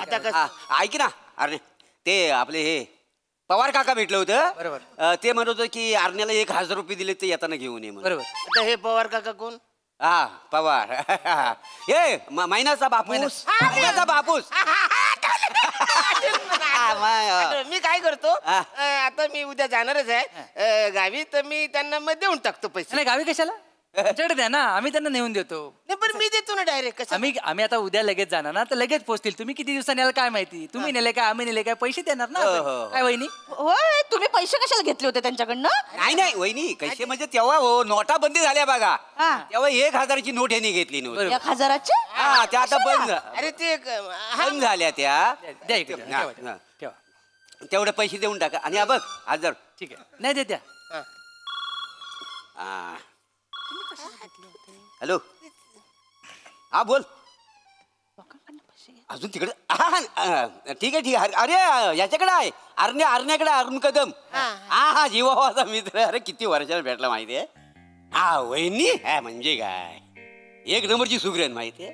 [SPEAKER 11] ऐक ना. अरे ते आपले हे पवार काका भेटलं होतं.
[SPEAKER 7] बरोबर.
[SPEAKER 11] ते म्हणत होतं की आरण्याला 1000 रुपये दिले ते येताना घेऊन ये.
[SPEAKER 7] बरोबर.
[SPEAKER 13] आता हे पवार काका कोण?
[SPEAKER 11] हा पवार. हे महिन्याचा बापूस.
[SPEAKER 13] मी काय करतो आता, मी उद्या जाणारच आहे गावी, तर मी त्यांना मग देऊन टाकतो पैसे.
[SPEAKER 7] नाही गावी कशाला? आमच्याकडे द्या ना, आम्ही त्यांना नेऊन देतो.
[SPEAKER 13] नाही पण मी देतो ना डायरेक्ट.
[SPEAKER 7] आम्ही आता उद्या लगेच जाणार ना, तर लगेच पोहोचतील. तुम्ही किती दिवसांनी याल काय माहिती? तुम्ही नेले काय आम्ही नेले काय? पैसे देणार ना काय वहिनी?
[SPEAKER 10] होय. तुम्ही पैसे कशाला घेतले होते त्यांच्याकडनं?
[SPEAKER 11] नाही वहिनी कसे म्हणजे तेव्हा नोटाबंदी झाल्या बघा, तेव्हा 1000ची नोट यांनी घेतली नव्हती.
[SPEAKER 10] 1000ची?
[SPEAKER 11] हा त्या आता बंद.
[SPEAKER 13] अरे ते
[SPEAKER 11] बंद झाल्या त्या. तेवढे पैसे देऊन टाका. आणि बघ 1000.
[SPEAKER 7] ठीक आहे. नाही देत्या.
[SPEAKER 11] हॅलो हा बोल अजून तिकडे ठीक आहे अरे याच्याकडे आहे अरण्याकडे अरुण कदम हा जीवाचा मित्र अरे किती वर्षाला भेटला माहितीये हा वहिनी हा म्हणजे काय एक नंबरची सुगरण माहितीये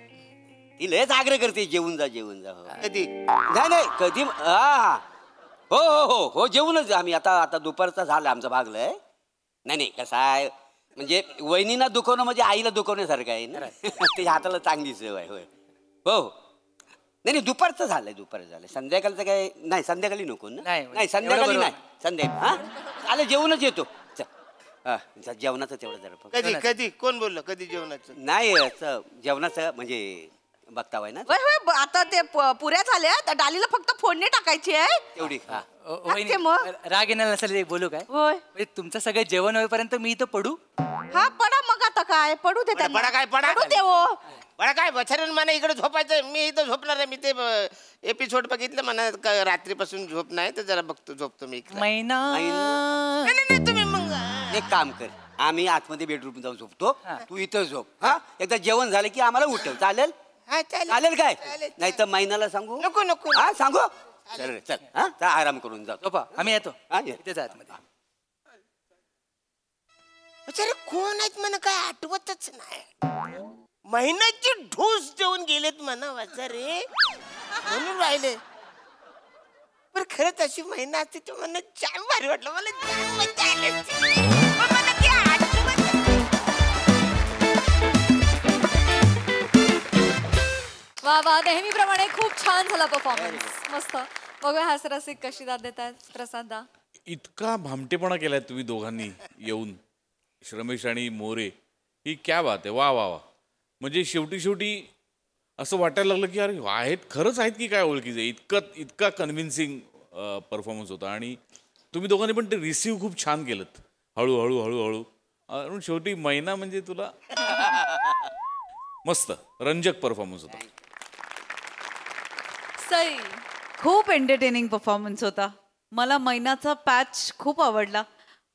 [SPEAKER 11] ती लयच आग्रह करते जेवून जा
[SPEAKER 13] कधी
[SPEAKER 11] नाही कधी हा हो हो हो हो जेवूनच आम्ही आता दुपारचा झाला आमचं भागलंय नाही कसं आहे म्हणजे वहिनीना दुखवणं म्हणजे आईला दुखवण्यासारखं आहे ना ते हाताला चांगली सवय होय हो नाही दुपारचं झालंय संध्याकाळचं काय नाही संध्याकाळी नको ना नाही संध्याकाळी नाही संध्याकाळी हा आले जेवूनच येतो जेवणाचं तेवढं जरा
[SPEAKER 13] कधी कोण बोललं कधी जेवणाचं
[SPEAKER 11] नाही जेवणाचं म्हणजे बघता ना
[SPEAKER 10] आता ते पुऱ्या झाल्या डालीला फक्त फोडणी टाकायची आहे
[SPEAKER 11] तेवढी
[SPEAKER 7] राग येणार नसेल बोलू काय म्हणजे तुमचं सगळं जेवण होईपर्यंत मी इथं पडू
[SPEAKER 10] हा पडा मग आता काय पडू दे
[SPEAKER 13] बरं काय बछरण म्हणा इकडे झोपायचं मी इथं झोपणार आहे मी ते एपिसोड बघितलं म्हणा रात्रीपासून झोप नाही तर जरा झोपतो मी तुम्ही मग
[SPEAKER 11] एक काम कर आम्ही आतमध्ये बेडरूम जाऊन झोपतो तू इथं झोप हा एकदा जेवण झालं की आम्हाला उठव चालेल चालेल काय नाही तर महिन्याला सांगू
[SPEAKER 13] नको
[SPEAKER 11] हा सांगू चल चल हा आराम करून जातो
[SPEAKER 7] आम्ही येतो इथेच आतमध्ये
[SPEAKER 13] अरे कोण आहेत म्हणा काय आठवतच नाही महिन्याची ढोस जेवून गेलेत म्हणा वाचा रे म्हणून राहिले पण खरंच अशी महिना असते तर मला छान भारी वाटलं मला छान मजा आली असती. पण मला ती आठवत
[SPEAKER 1] वा नेहमीप्रमाणे खूप छान झाला परफॉर्मन्स मस्त बघूया हास्यरसिक कशी दाद देतात प्रसाद दा
[SPEAKER 5] इतका भामटेपणा केलाय तुम्ही दोघांनी येऊन श्रमेश आणि मोरे ही क्या बात आहे वा वा वा म्हणजे शेवटी असं वाटायला लागलं की अरे आहेत खरंच आहेत की काय ओळखीचे इतका कन्व्हिन्सिंग परफॉर्मन्स होता आणि तुम्ही दोघांनी पण ते रिसीव्ह खूप छान केलं हळूहळू आणि शेवटी महिना म्हणजे तुला मस्त रंजक परफॉर्मन्स होता
[SPEAKER 1] सई
[SPEAKER 6] खूप एंटरटेनिंग परफॉर्मन्स होता मला महिन्याचा पॅच खूप आवडला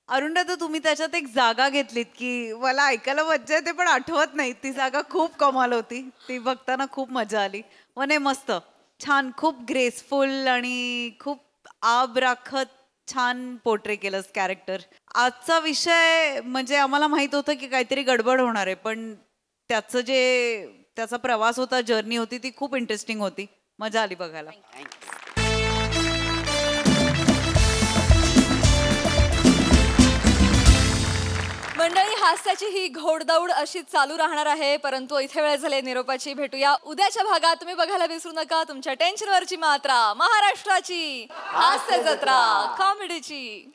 [SPEAKER 6] अरुणा तर तुम्ही त्याच्यात एक जागा घेतलीत की मला ऐकायला मज्जा येते पण आठवत नाही ती जागा खूप कमाल होती ती बघताना खूप मजा आली म्हणे मस्त छान खूप ग्रेसफुल आणि खूप आब राखत छान पोर्ट्रे केलंस कॅरेक्टर आजचा विषय म्हणजे आम्हाला माहित होतं की काहीतरी गडबड होणार आहे पण त्याचा प्रवास होता जर्नी होती ती खूप इंटरेस्टिंग होती मजा आली बघायला
[SPEAKER 1] मंडळी हास्याची ही घोडदौड अशी चालू राहणार आहे परंतु इथे वेळ झाले निरोपाची भेटूया उद्याच्या भागात तुम्ही बघायला विसरू नका तुमच्या टेन्शनवरची मात्रा महाराष्ट्राची हास्य जत्रा कॉमेडीची